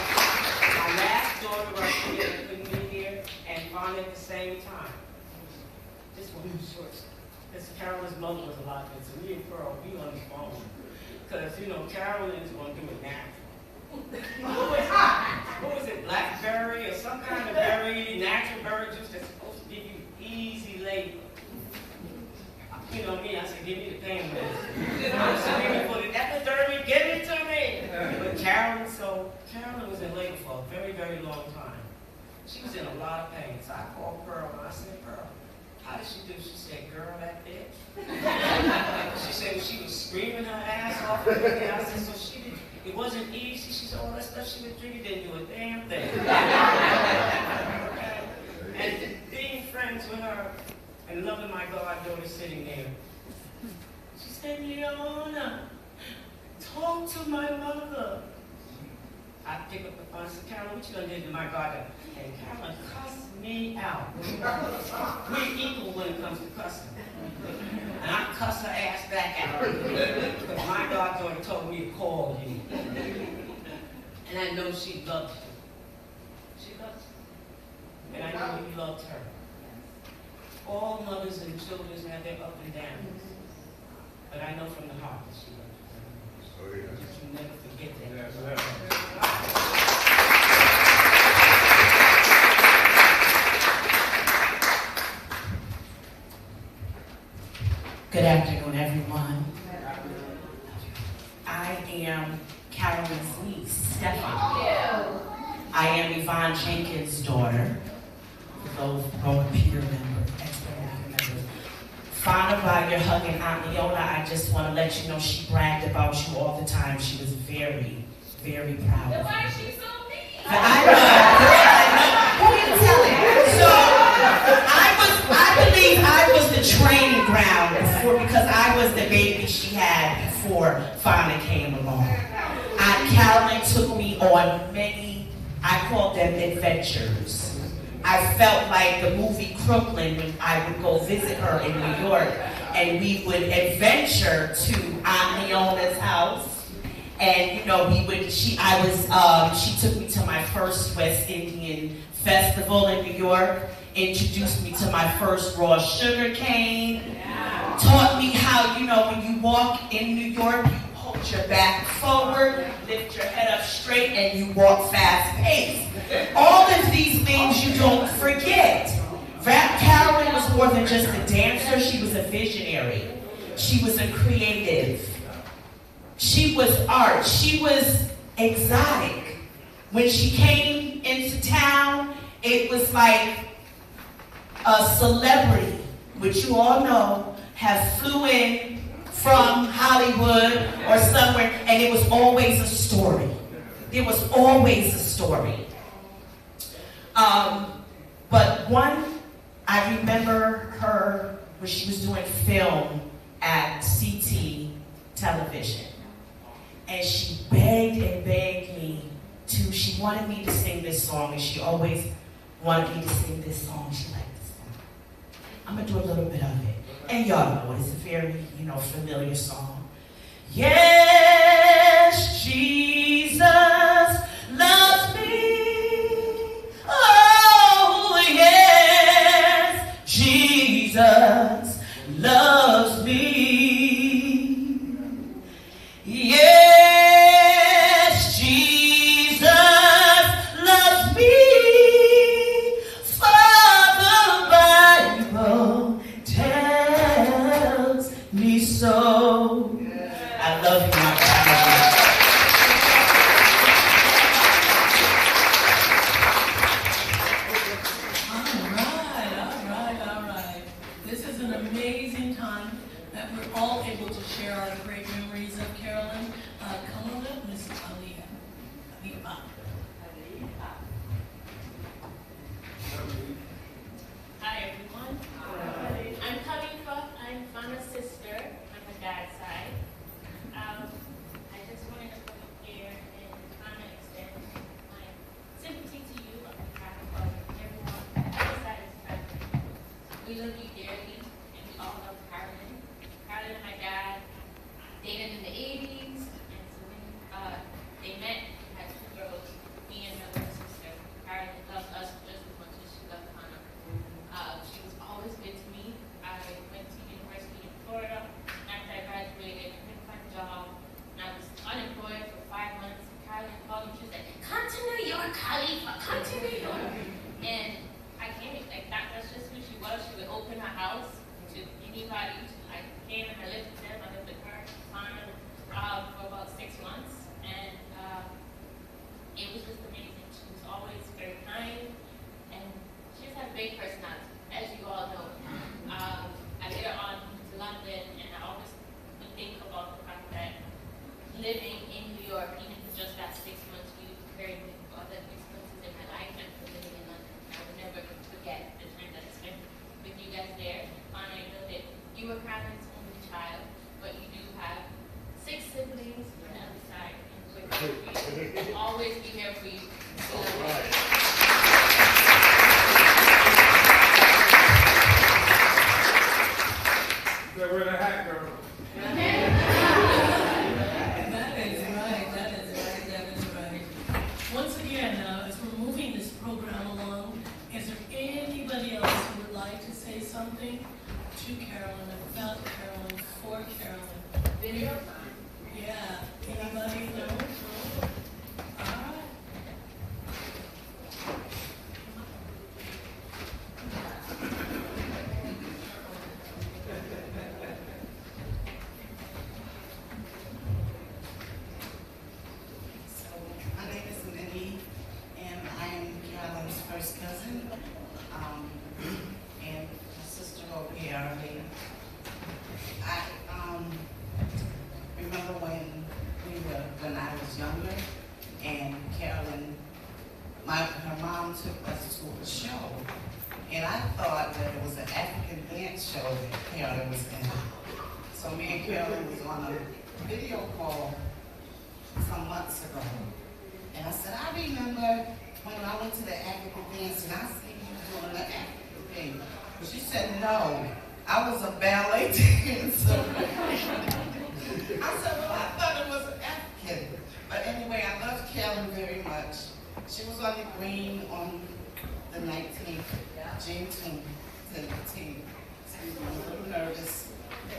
my last daughter right here that couldn't be here, and Fauna at the same time. Just one short. Because Carolyn's mother was alive, and so me and Pearl, we on the phone. Because, you know, Carolyn's going to do it natural. What was it, blackberry or some kind of berry, natural berry juice that's supposed to give you easy labor. You know me, I said, give me the pain medicine. I said, give me for the epidermis, give it to me. But Carolyn was in labor for a very, very long time. She was in a lot of pain. So I called Pearl and I said, Pearl, how did she do? She said, girl, that bitch. She said she was screaming her ass off. And I said, so she did. It wasn't easy. She said, all that stuff she was drinking didn't do a damn thing. And being friends with her and loving my goddaughter sitting there, she said, Leona, talk to my mother. I pick up the phone and said, Carolyn, what you gonna do to my goddaughter? And Carolyn cussed me out. We're equal when it comes to cussing. And I cuss her ass back out. Because my goddaughter told me to call you. And I know she loved you. She loved you. And I know you loved her. All mothers and children have their up and downs. But I know from the heart that she loved you. You should never forget that. Good afternoon, everyone. I am Carolyn's niece, Stephanie. I am Yvonne Jenkins' daughter. For those Roman Peter members, ex-Roman members. Fauna, while you're hugging Aunt Leona, I just want to let you know she bragged about you all the time. She was very, very proud of you. Why is she so mean? I know. Who are you telling? So, I believe I was the training ground before, because I was the baby she had before Fauna came along. Carolyn took me on many, I call them adventures. I felt like the movie Crooklyn when I would go visit her in New York, and we would adventure to Aunt Leona's house. And you know, she took me to my first West Indian festival in New York, introduced me to my first raw sugar cane, taught me how, you know, when you walk in New York, you hold your back forward, lift your head up straight, and you walk fast paced. All of these things you don't forget. Carolyn was more than just a dancer, she was a visionary. She was a creative. She was art. She was exotic. When she came into town, it was like a celebrity, which you all know, have flew in from Hollywood or somewhere, and it was always a story. There was always a story. But I remember her when she was doing film at CT television. And she begged and begged me she wanted me to sing this song, and she always wanted me to sing this song. She liked this song. I'm gonna do a little bit of it. And y'all know it. It's a very, familiar song. Yes, Jesus loves me. Oh, yes, Jesus loves me. Yes, Jesus loves me. For the Bible tells me so. I love you, my All right. This is an amazing time that we're all able to share our great memories of Carolyn. Come on up, Miss Aliyah. Hi, everyone. I'm Khalifa. I'm Fana's sister on her dad's side. I just wanted to come here and kind of extend my sympathy to you on behalf of everyone on the other side of the family. We love you dearly, and we all love Carolyn. Carolyn and my dad dated in the 80s, they met, had two girls, me and my little sister. Carolyn loved us just as much as she loved Hannah. She was always good to me. I went to university in Florida. After I graduated, I couldn't find a job, and I was unemployed for 5 months. Carolyn called me, she was like, come to New York, Khalifa, come to New York. And I came, like that's just who she was. She would open her house to anybody. I came and I lived with them. I lived with her, Hannah, for about 6 months. And it was just amazing. She was always very kind, and she just had a big personality, as you all know. I later on moved to London, and I always would think about the fact that living in New York, even for just that 6 months, really prepared me for other experiences in my life and for living in London. I would never forget the time that I spent with you guys there. Anna, I know that you were Carolyn's only child, but you do have 6 siblings on the other side, and we're here for you. We'll always be here for you. They were the hat girl. That is right. Once again, as we're moving this program along, is there anybody else who would like to say something to Carolyn, about Carolyn, for Carolyn? Video? Yeah. Anybody? No? All right. My name is Minnie, and I am Carolyn's first cousin, and my sister over here, Arlene. I remember when I was younger, and Carolyn, her mom took us to a show, and I thought that it was an African dance show that Carolyn was in. So me and Carolyn was on a video call some months ago. And I said, I remember when I went to the African dance and I seen you doing the African thing. She said, no, I was a ballet dancer. I said, well, I thought it was African. But anyway, I love Carolyn very much. She was on the green on the 19th, Juneteenth, 17th. Excuse me, I'm a little nervous.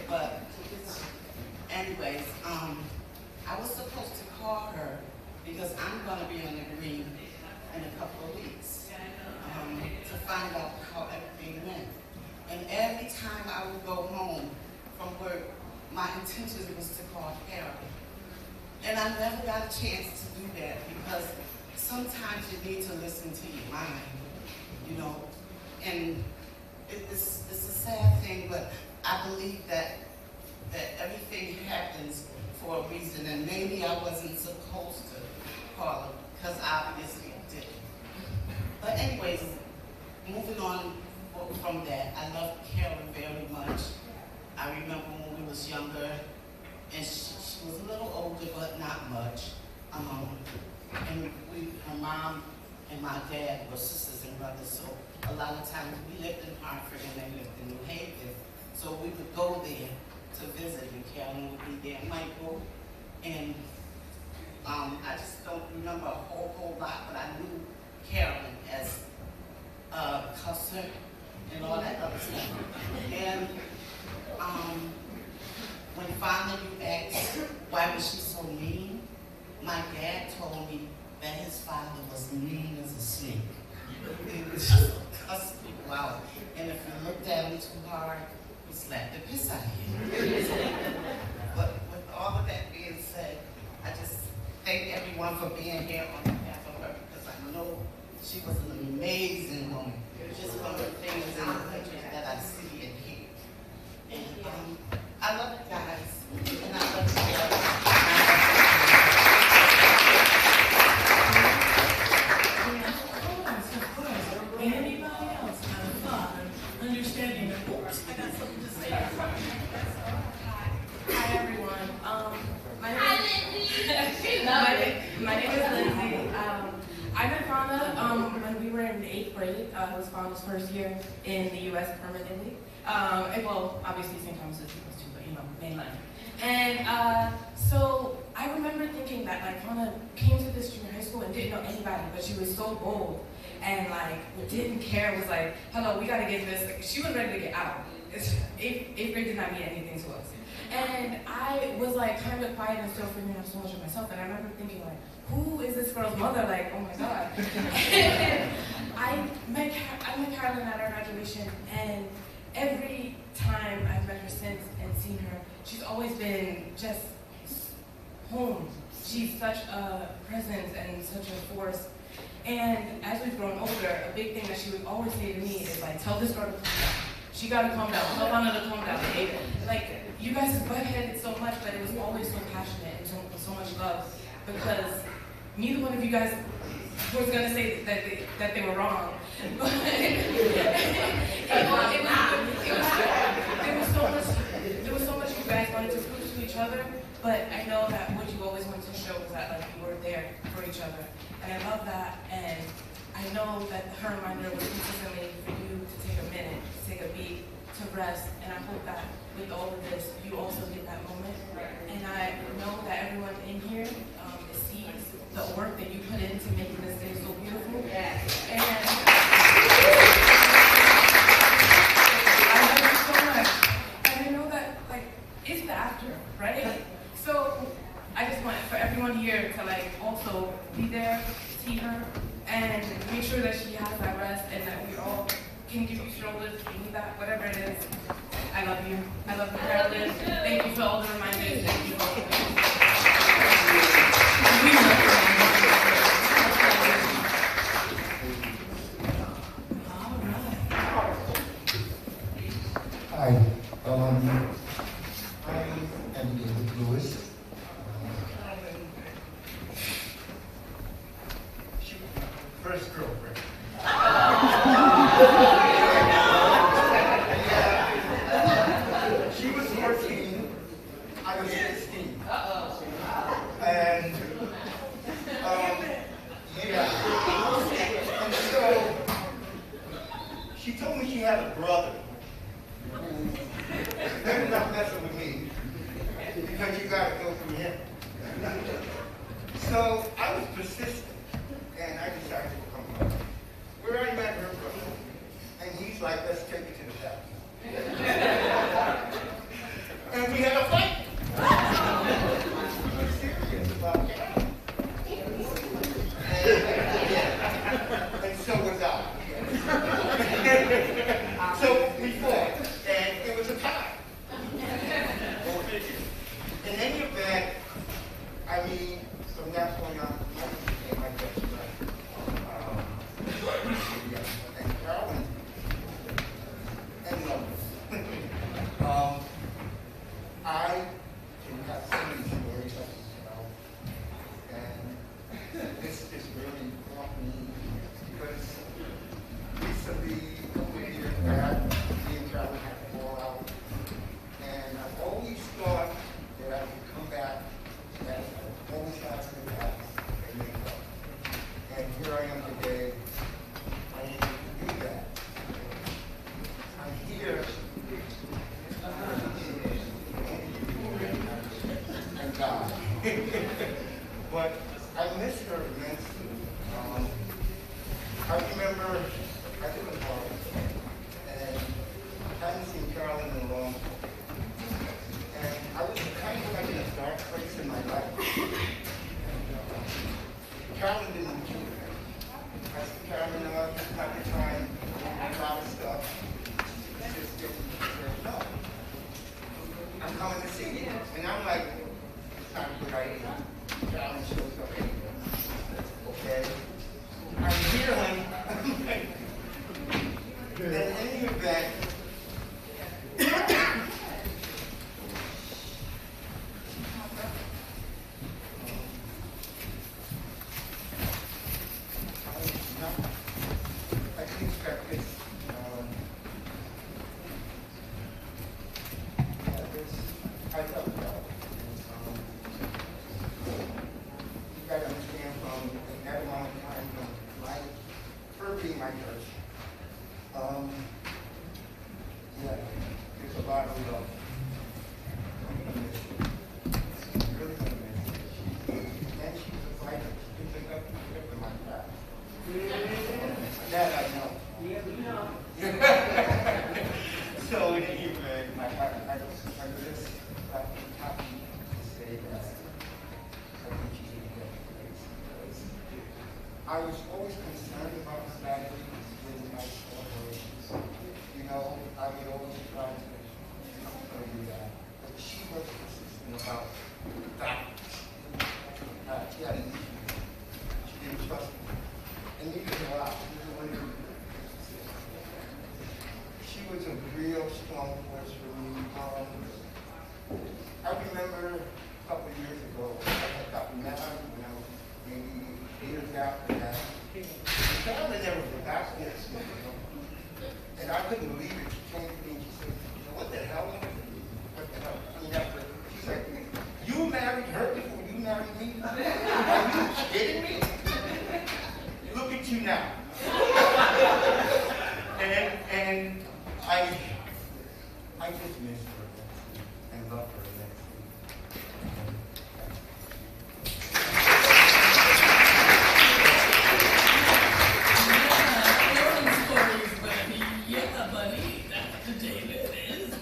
But anyways, I was supposed to call her because I'm going to be on the green in a couple of weeks to find out how everything went. And every time I would go home from work, my intention was to call Carolyn. And I never got a chance to do that because sometimes you need to listen to your mind, you know. And it's a sad thing, but I believe that everything happens for a reason, and maybe I wasn't supposed to call her, because obviously I didn't. But anyways, moving on from that, I love Carolyn very much. I remember when we was younger, and she was a little older, but not much. And her mom and my dad were sisters and brothers, so a lot of times we lived in Hartford and they lived in New Haven, so we would go there to visit, and Carolyn would be there, Michael, and I just don't remember a whole lot, but I knew Carolyn as a cusser and all that other stuff. And when finally you asked why was she so mean, my dad told me that his father was mean as a snake. He would just cuss people out, and if you looked at him too hard, he slapped the piss out of you. But with all of that being said, I just thank everyone for being here on behalf of her, because I know she was an amazing woman. Just one of the things in the country that I see and hear. And I love you guys, and I love you guys. Of course. Anybody else have a thought or understanding? Of course, I got something to say. Hi everyone. My name is Lindsay. I met Rhonda when we were in 8th grade. It was Fauna's first year in the U.S. permanently. Well, obviously St. Thomas is supposed to, but mainland. And so I remember thinking that like Fauna came to this junior high school and didn't know anybody, but she was so bold and like didn't care. Was like, hello, we gotta get this. She was ready to get out. 8th grade did not mean anything to us. And I was like kind of quiet and still figuring out so much of myself. And I remember thinking like, who is this girl's mother? Like, oh my God. And I met Carolyn at our graduation, and every time I've met her since and seen her, she's always been just home. She's such a presence and such a force. And as we've grown older, a big thing that she would always say to me is like, tell this girl to calm down. She gotta calm down. Tell Fauna to calm down. Like, you guys butt-headed so much, but it was always so passionate and so much love, because neither one of you guys was gonna say that they were wrong. But there was so much you guys wanted to prove to each other, but I know that what you always wanted to show was that like you were there for each other. And I love that, and I know that her reminder was consistently for you to take a minute, to take a beat, to rest, and I hope that with all of this, you also get that moment. And I know that everyone in here sees the work that you put into making this day so beautiful. And I love you so much. And I know that, like, it's the after, right? So I just want for everyone here to, like, also be there, see her, and make sure that she has that rest and that we all can give you shoulders if you need that, whatever it is. I love you. I love you, Carolyn. Thank you for all the reminders. Thank you for all the Hi, I am David Lewis. First girlfriend. She was 14, I was 16. And, yeah. And so, she told me she had a brother who ended up messing with me because you gotta go through him. So, I was persistent, and I decided to come home. Where I met her brother, and he's like, let's take it to the house. And we had a fight. I'm serious about that. And so was I. So we fought, and it was a tie. In any event, I mean, from that point on, I became my best friend. And Carolyn, and I can have so many stories I can tell, and this is really brought me because recently, over a year back, me and Carolyn had to fall out, and I've always thought that I would come back, that I've always had to come back and make up. And here I am today. I need to do that. I'm here. And God. But I miss her immensely. I remember I did a party, and I hadn't seen Carolyn in a long time. And I was kind of like in a dark place in my life. Carolyn didn't do that. I said, Carolyn, at the time, a lot of stuff. She just didn't say, no. I'm coming to see you. And I'm like, it's not a good idea. Carolyn shows up anyway. Okay? I'm here, honey. In any event, love her. She's really gonna miss her. And she's a fighter. She can pick up my crap. That I know. Yeah, we know. So anyway, I just I'm happy to say that I think she's in a good place. I was always concerned about Natalie with my collaborations. You know, I would always try to do that. But she was consistent about that. Yeah, she didn't trust me. And neither did I. She was a real strong force for me. I remember a couple of years ago, I had gotten married when I was maybe 8 years after that. The family never forgot this. And I couldn't believe it. She came to me and she said, what the hell? What the hell? I mean, after, she said, you married her before you married me? Are you kidding me? Look at you now. And I just miss her and love her immensely. Yeah, buddy, Dr. David is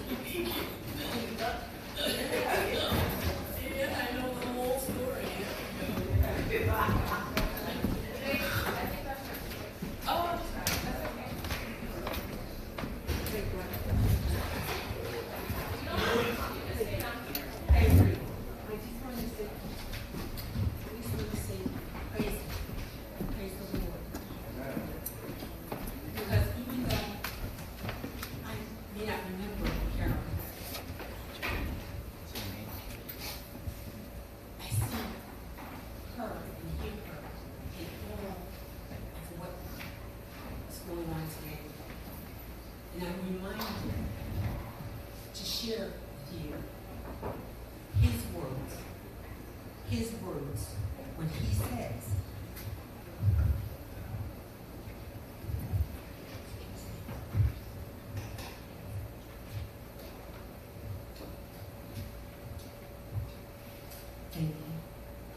yeah, I know the whole story. And I'm reminded to share with you his words when he says,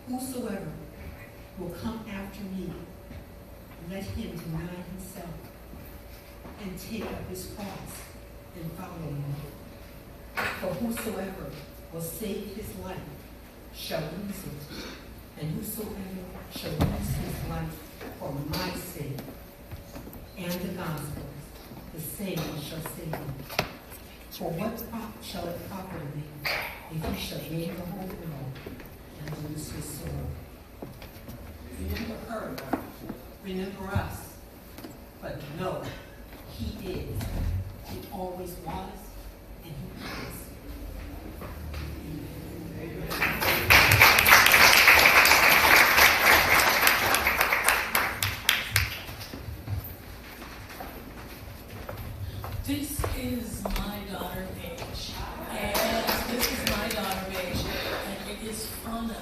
whosoever will come after me, let him deny himself and take up his cross and follow me. For whosoever will save his life shall lose it, and whosoever shall lose his life for my sake and the gospel, the same shall save him. For what shall it profit me if he shall gain the whole world and lose his soul? Remember her, remember us, but know he is, he always was, and he is. This is my daughter Paige, and this is my daughter Paige, and it is Fauna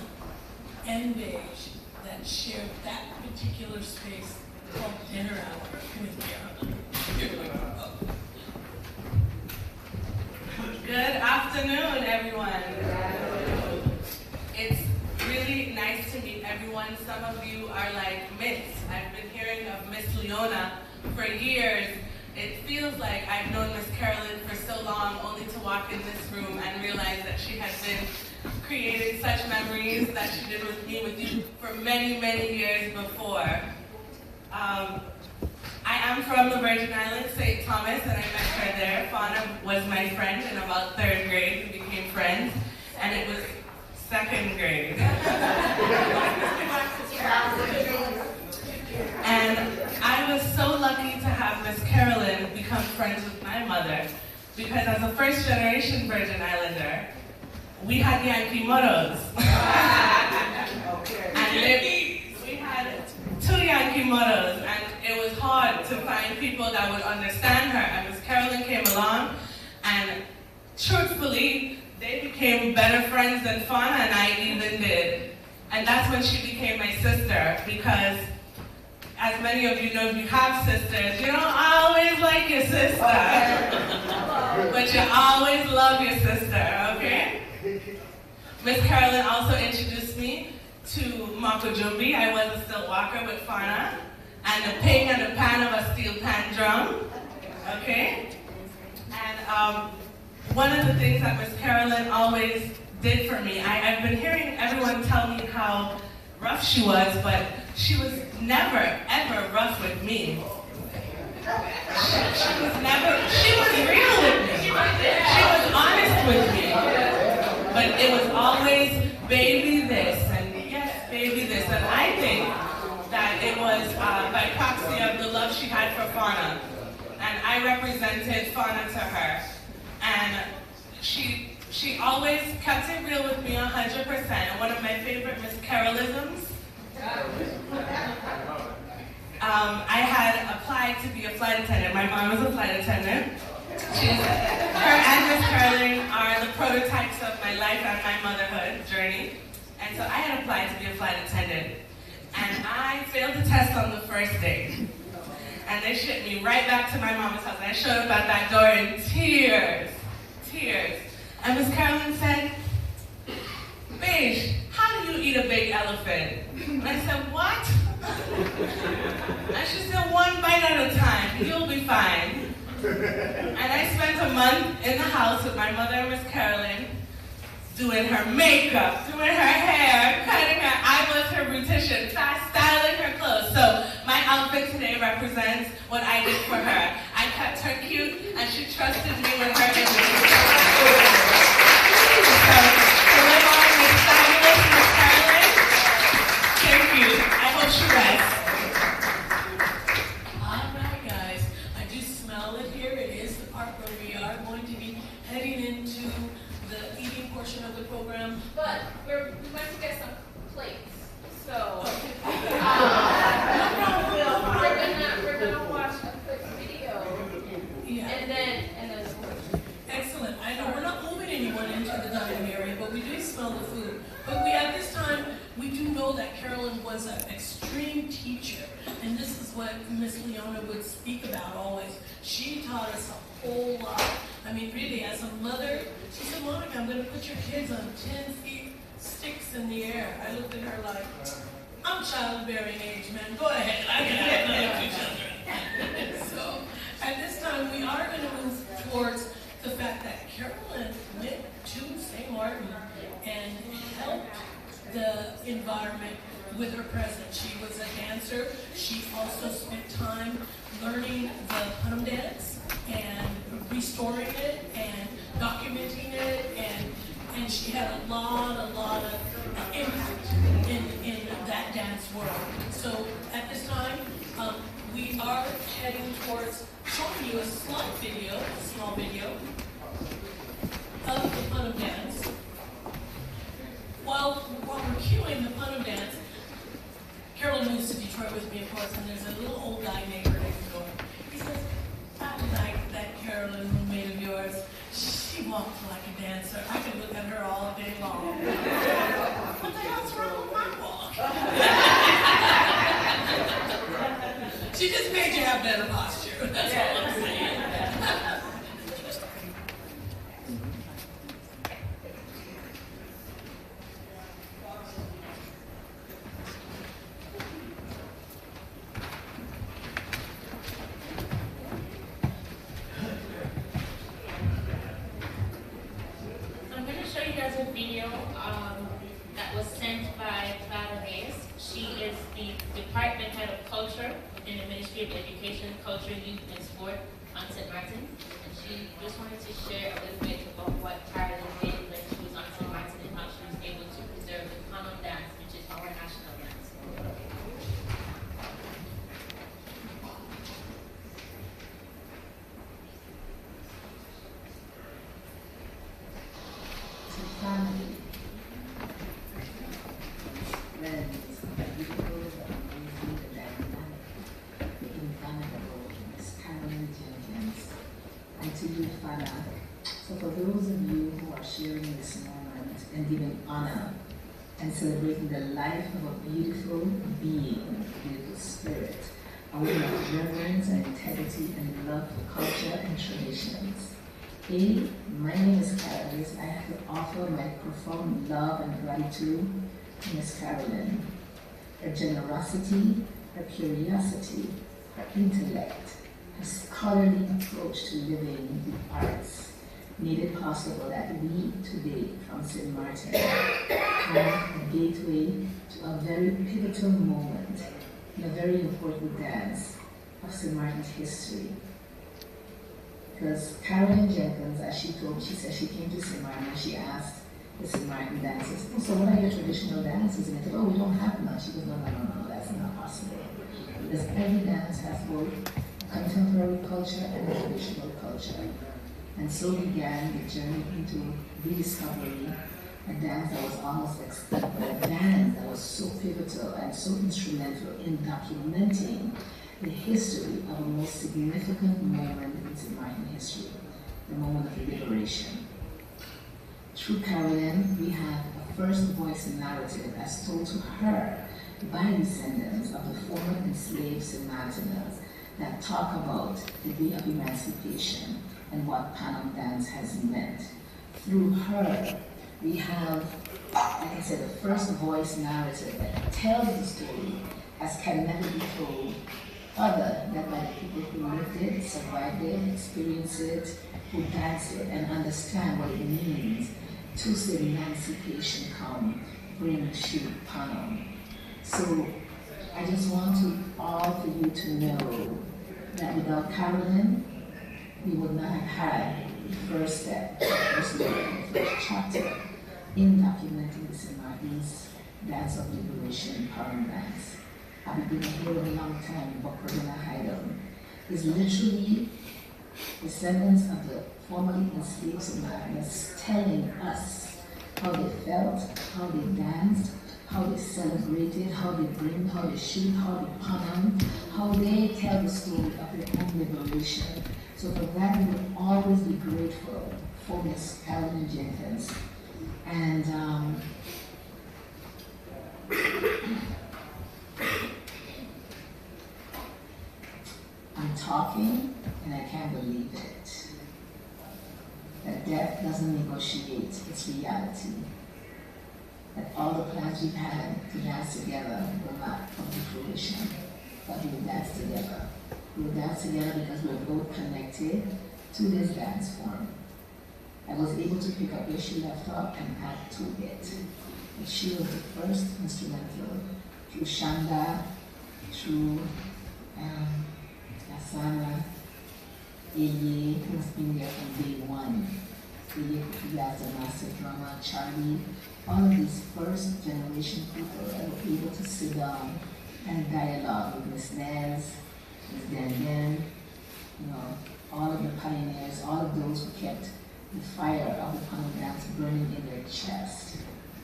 and Paige that shared that particular space called Dinner Hour with Carolyn. Good afternoon, everyone. It's really nice to meet everyone. Some of you are like myths. I've been hearing of Miss Leona for years. It feels like I've known Miss Carolyn for so long, only to walk in this room and realize that she has been creating such memories that she did with me, with you, for many, many years before. I am from the Virgin Islands, St. Thomas, and I met her there. Fauna was my friend in about 3rd grade. We became friends, and it was 2nd grade. And I was so lucky to have Miss Carolyn become friends with my mother, because as a first-generation Virgin Islander, we had Yankee moros. And we had 2 Yankee moros, and it was hard to find people that would understand her. And Miss Carolyn came along, and truthfully, they became better friends than Fauna and I even did. And that's when she became my sister, because as many of you know, if you have sisters, you don't always like your sister. but you always love your sister, okay? Miss Carolyn also introduced me to Marco Joby. I was a stilt walker with Fauna, and the ping and the pan of a steel pan drum, okay? And one of the things that Miss Carolyn always did for me, I've been hearing everyone tell me how rough she was, but she was never, ever rough with me. She was real with me. She was honest with me. But it was always, baby this, and yes, baby this. And I think that it was by proxy of the love she had for Fauna. And I represented Fauna to her. And she always kept it real with me 100%. And one of my favorite Miss Carolisms, I had applied to be a flight attendant. My mom was a flight attendant. Her and Miss Carolyn are the prototypes of my life and my motherhood journey. And so I had applied to be a flight attendant. And I failed the test on the first day. And they shipped me right back to my mama's house. And I showed up at that door in tears. And Miss Carolyn said, "Beige, how do you eat a big elephant?" And I said, "What?" And she said, "1 bite at a time, you'll be fine." And I spent a month in the house with my mother and Miss Carolyn, doing her makeup, doing her hair, cutting her. I was her beautician, styling her clothes. So my outfit today represents what I did for her. I kept her cute, and she trusted me with her image. So live on, Miss Fabulous, Miss Carolyn. Thank you. I hope she rests. All right, guys. I do smell it here. It is the part where we are going to be heading into the eating portion of the program. But we went to get some plates. So we're gonna watch a quick video. Yeah. And then Excellent. I know we're not moving anyone into the dining area, but we do smell the food. But at this time, we do know that Carolyn was an extreme teacher, and this is what Miss Leona would speak about always. She taught us a whole lot. I mean, really, as a mother, she said, "Monica, I'm going to put your kids on 10 feet sticks in the air." I looked at her like, "I'm childbearing age, man. Go ahead. I can have another 2 children." So at this time, we are going to move towards the fact that Carolyn went to St. Martin and helped the environment with her presence. She was a dancer. She also spent time learning the Putnam dance and restoring it and documenting it, and she had a lot of impact in that dance world. So at this time, we are heading towards showing you a small video of the Putnam dance. While we're cueing the Putnam dance, Carolyn moves to Detroit with me, of course, and there's a little old guy neighbor next door. He says, "I like that Carolyn roommate of yours. She walks like a dancer. I can look at her all day long." What the hell's wrong with my walk? She just made you have better posture. That's all I'm saying. I'm going to show you guys a video that was sent by Clara Reyes. She is the Department Head of Culture in the Ministry of Education, Culture, Youth, and Sport on St. Martin. And she just wanted to share a little bit about what Carolyn did when she was on St. Martin and how she was able to preserve the Putnam dance, which is our national dance. Family, friends, the beautiful, the amazing, the dynamic, the indomitable Miss Carolyn Jenkins, and to you, Father. So for those of you who are sharing this moment and giving honor and celebrating the life of a beautiful being, a beautiful spirit, a woman of reverence and integrity and love for culture and traditions, My name is Carolyn. I have to offer my profound love and gratitude to Miss Carolyn. Her generosity, her curiosity, her intellect, her scholarly approach to living the arts made it possible that we today from St. Martin have a gateway to a very pivotal moment in a very important dance of St. Martin's history. Because Carolyn Jenkins, as she told, she said she came to St. Martin and she asked the St. Martin dancers, "Oh, so what are your traditional dances?" And they said, "Oh, we don't have none." She goes, no, that's not possible. Because every dance has both contemporary culture and traditional culture. And so began the journey into rediscovery, a dance that was almost extinct, but a dance that was so pivotal and so instrumental in documenting the history of a most significant moment in St. Martin history, the moment of liberation. Through Carolyn, we have a first voice narrative as told to her by descendants of the former enslaved St. Martiners that talk about the day of emancipation and what Panam dance has meant. Through her, we have, like I said, the first voice narrative that tells the story as can never be told other than by the people who lived it, survived it, experienced it, who danced it, and understand what it means to see emancipation come, bring shoot Panam. So I just want to all for you to know that without Carolyn, we would not have had the first step, the first chapter in documenting the St. Martin's Dance of Liberation, Panam dance. I've been here a long time, Bokorina Haidam is literally descendants of the formerly enslaved St. Martiners telling us how they felt, how they danced, how they celebrated, how they bring, how they shoot, how they Panam, how they tell the story of their own liberation. So for that, we will always be grateful for Miss Carolyn Jenkins. And I'm talking, and I can't believe it. That death doesn't negotiate its reality. That all the plans we've had to dance together will not come to fruition, but we will dance together. We will dance together because we're both connected to this dance form. I was able to pick up where she left off and add to it. But she was the first instrumental through Shanda, through Asana, Eye, who's been there from day one. Eye Kufiya as the master drummer, Charlie, all of these first generation people that were able to sit down and dialogue with Miss Nance, Miss Dan, you know, all of the pioneers, all of those who kept the fire of the Panam dance burning in their chest.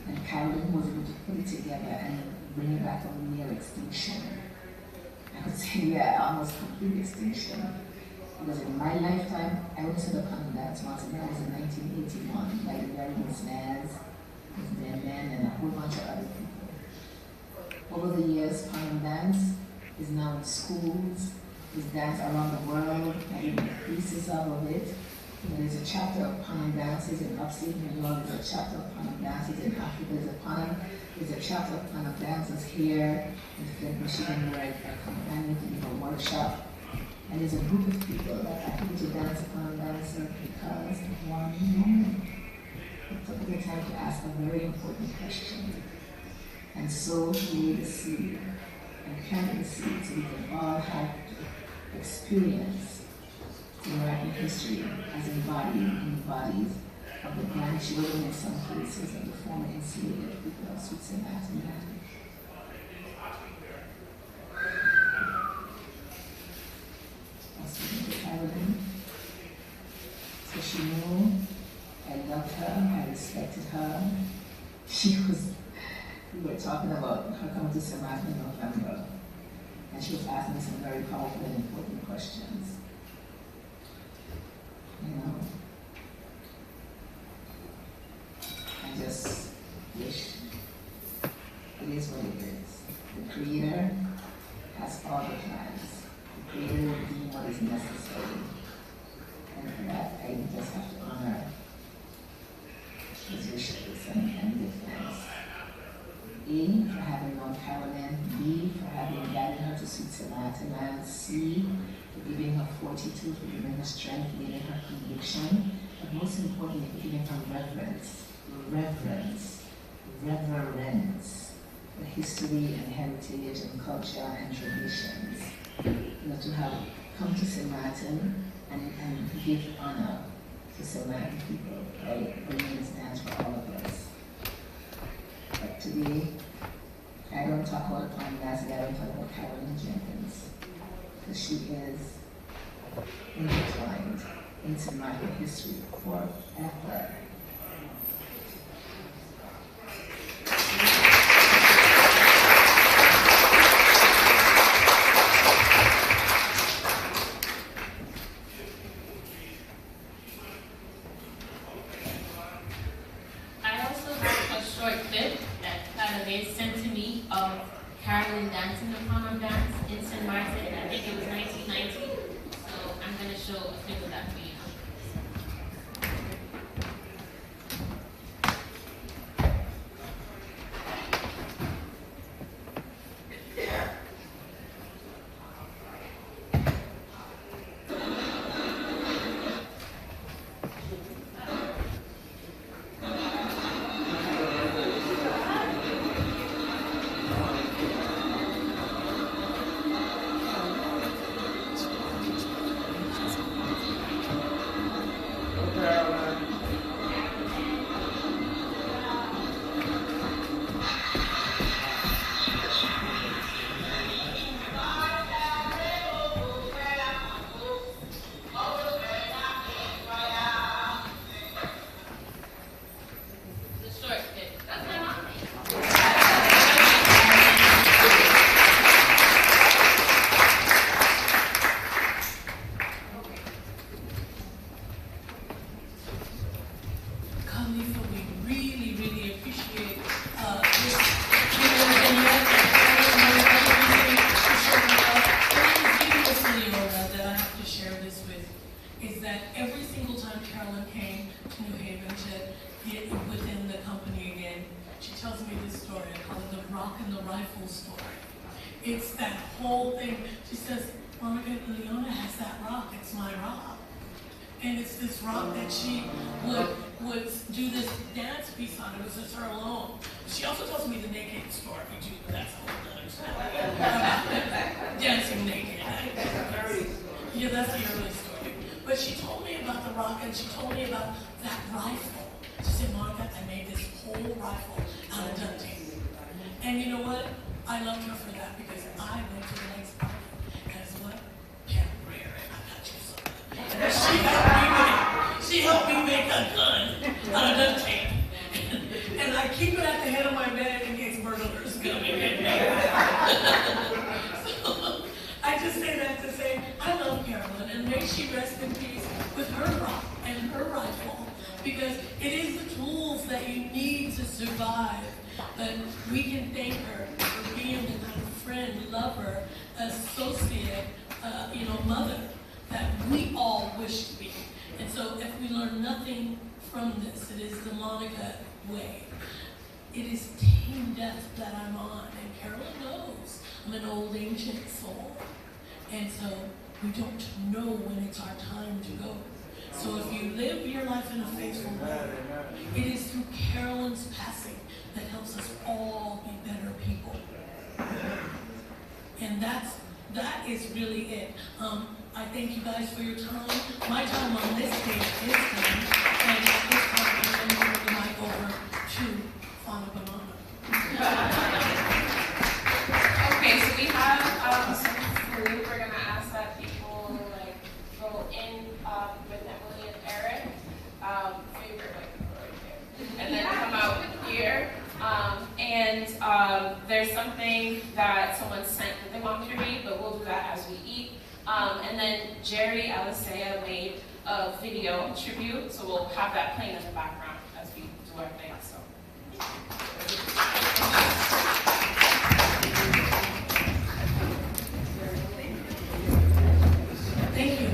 And Carolyn was able to put it together and bring it back from near extinction. I would say, yeah, almost complete extinction. Because in my lifetime, I went to the Panam dance once, and that was in 1981, by the very Miss Nance, Miss Dan, and a whole bunch of other people. Over the years, Panam dance is now in schools, is danced around the world, and pieces of it. There's a chapter of Panam dances in upstate New York, there's a chapter of Panam dances in Africa, there's a chapter of Panam dances here in Flint, Michigan, where I accompanied in a workshop. And there's a group of people that are able to dance Panam dance because of one moment. I took the time to ask a very important question. And so we the seed and plant the seed so we can all have experience American history as embodied in the bodies of the grandchildren in some cases of the former enslaved people of Switzerland and Latin. I was speaking to Carolyn, so she knew I loved her, I respected her. We were talking about her coming to St. Martin in November, and she was asking me some very powerful and important questions. You know, I just wish it is what it is. The Creator has all the plans. The Creator will do what is necessary. And for that, I just have to excellent candidate fans. A, for having known Carolyn. B, for having guided her to Switzerland. And C, for giving her fortitude, for giving her strength, for giving her conviction, but most importantly, for giving her reverence, for history and heritage and culture and traditions. You know, to have come to St. Martin and give honor to St. Martin people, right? Bringing this dance for all of us. But today, I don't talk about Fine Dancing, I don't talk about Carolyn Jenkins, because she is intertwined into my history forever. I also have a short clip that kind of is sent to me of Carolyn dancing the Harlem dance in St. Martin. I think it was 1990. So I'm going to show a clip of that for you. Khalifa, we really, really appreciate this. That I have to share this with is that every single time Carolyn came to New Haven to get within the company again, she tells me this story. I call it the rock and the rifle story. It's that whole thing. She says, Monica Leona has that rock. It's my rock. And it's this rock that she would do this dance piece on. It was just her alone. She also tells me the naked story too, but that's a whole other story. Dancing naked. Yeah, that's the early story. But she told me about the rock, and she told me about that rifle. She said, Monica, I made this whole rifle out of duct tape. And you know what? I loved her for that because I went to the next party. Guess what? Pam Rare, I got you something. She helped me make a gun out of duct tape. And I keep it at the head of my bed in case burglars come in. So I just say that to say, I love Carolyn, and may she rest in peace with her rock and her rifle, because it is the tools that you need to survive. But we can thank her for being the kind of friend, lover, associate, mother that we all wish to be. And so if we learn nothing from this, it is the Monica way. It is team death that I'm on, and Carolyn knows I'm an old ancient soul. And so we don't know when it's our time to go. So if you live your life in a faithful way, it is through Carolyn's passing that helps us all be better people. And that is really it. I thank you guys for your time. My time on this stage is done. And at this time, I'm going to turn the mic over to Fana Banana. Okay, so we have some food. We're going to ask that people go in with Emily and Eric. Favorite right there. And then come out here. There's something that someone sent that they want me to read, but we'll do that as we eat. And then Jerry Alisea made a video tribute, so we'll have that playing in the background as we do our thing. So. Thank you.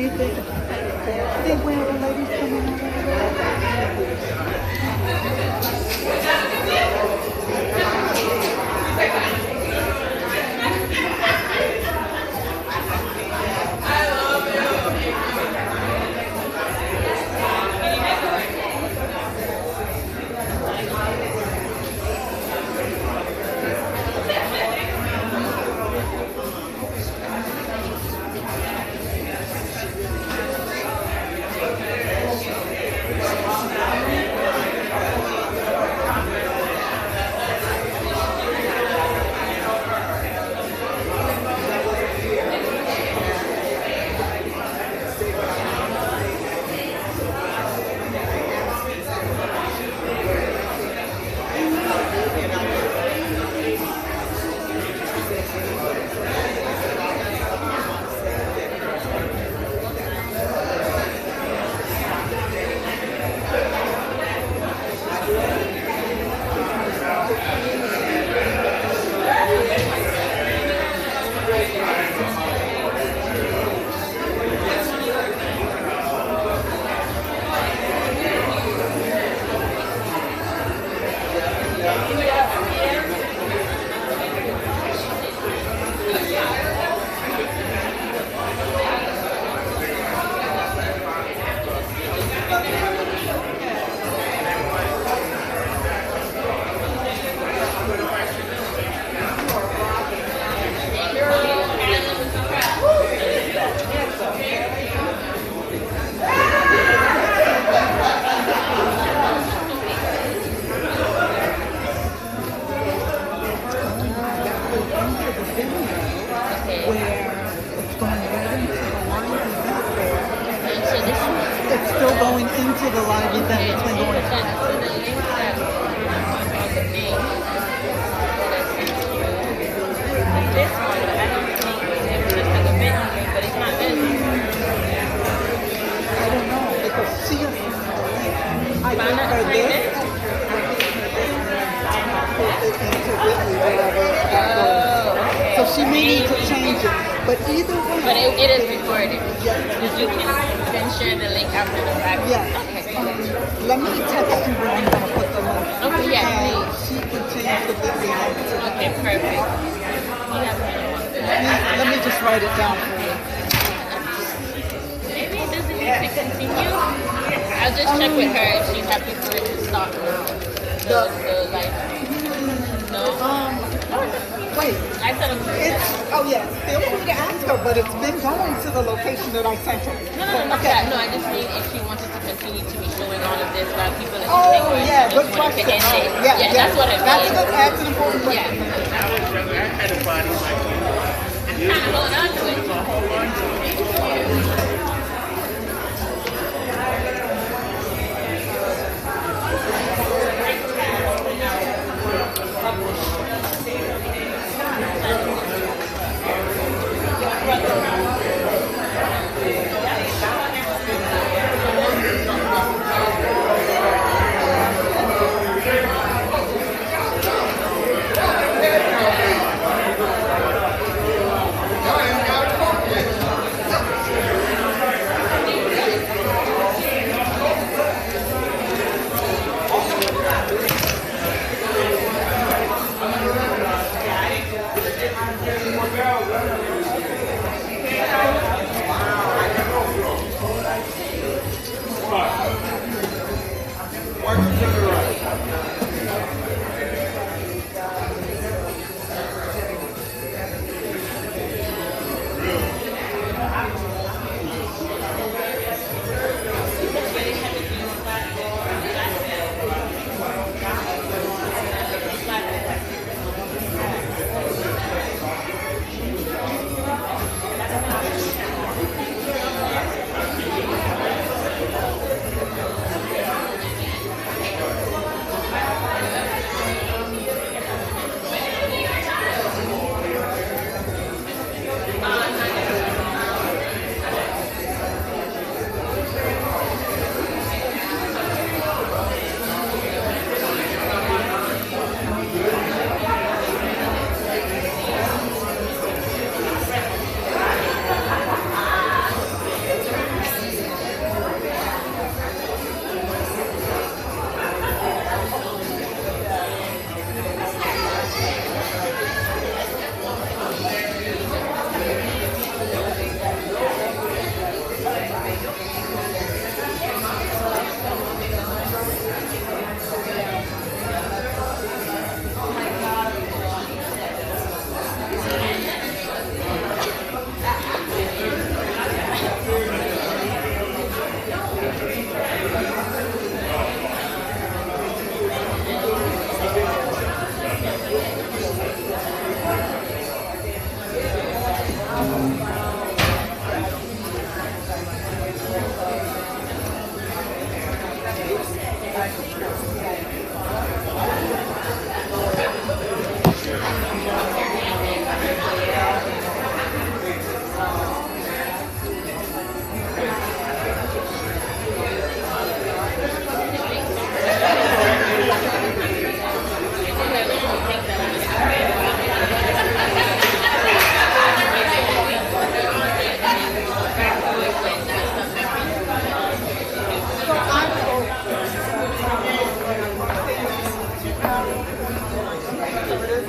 you think? Think when the ladies coming out It's still going into the live event. It's been going This one, I don't think it's just like a bit here, but it's not this. I don't know because she I gave her this. So she may need to change it. But either way. But it is recorded. Yes. You can then share the link after the fact. Yes. Okay. Let me text you where I'm going to put the link. Okay, yeah, And please. she can change the video. Okay, perfect. Let me just write it down for you. Maybe it doesn't need to continue. I'll just check with her if she's happy for it to stop the live. No? Wait. I said oh yeah, feel free to ask her, but it's been going to the location that I sent her. No, okay. No, I just mean if she wanted to continue to be showing all of this while people are Oh yeah, good question. To end it. Yeah, That's what I mean. That's an important question. Yeah. I'm trying to hold on to it. Y'all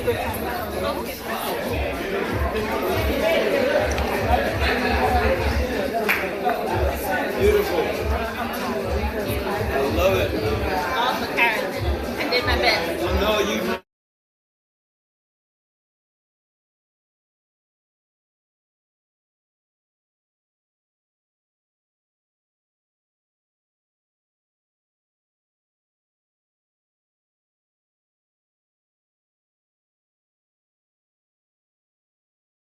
good time.